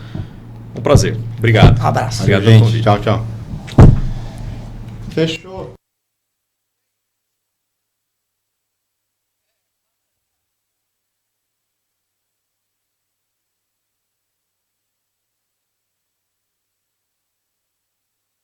um prazer. Obrigado. Um abraço. Obrigado, gente. Tchau, tchau. Fechou.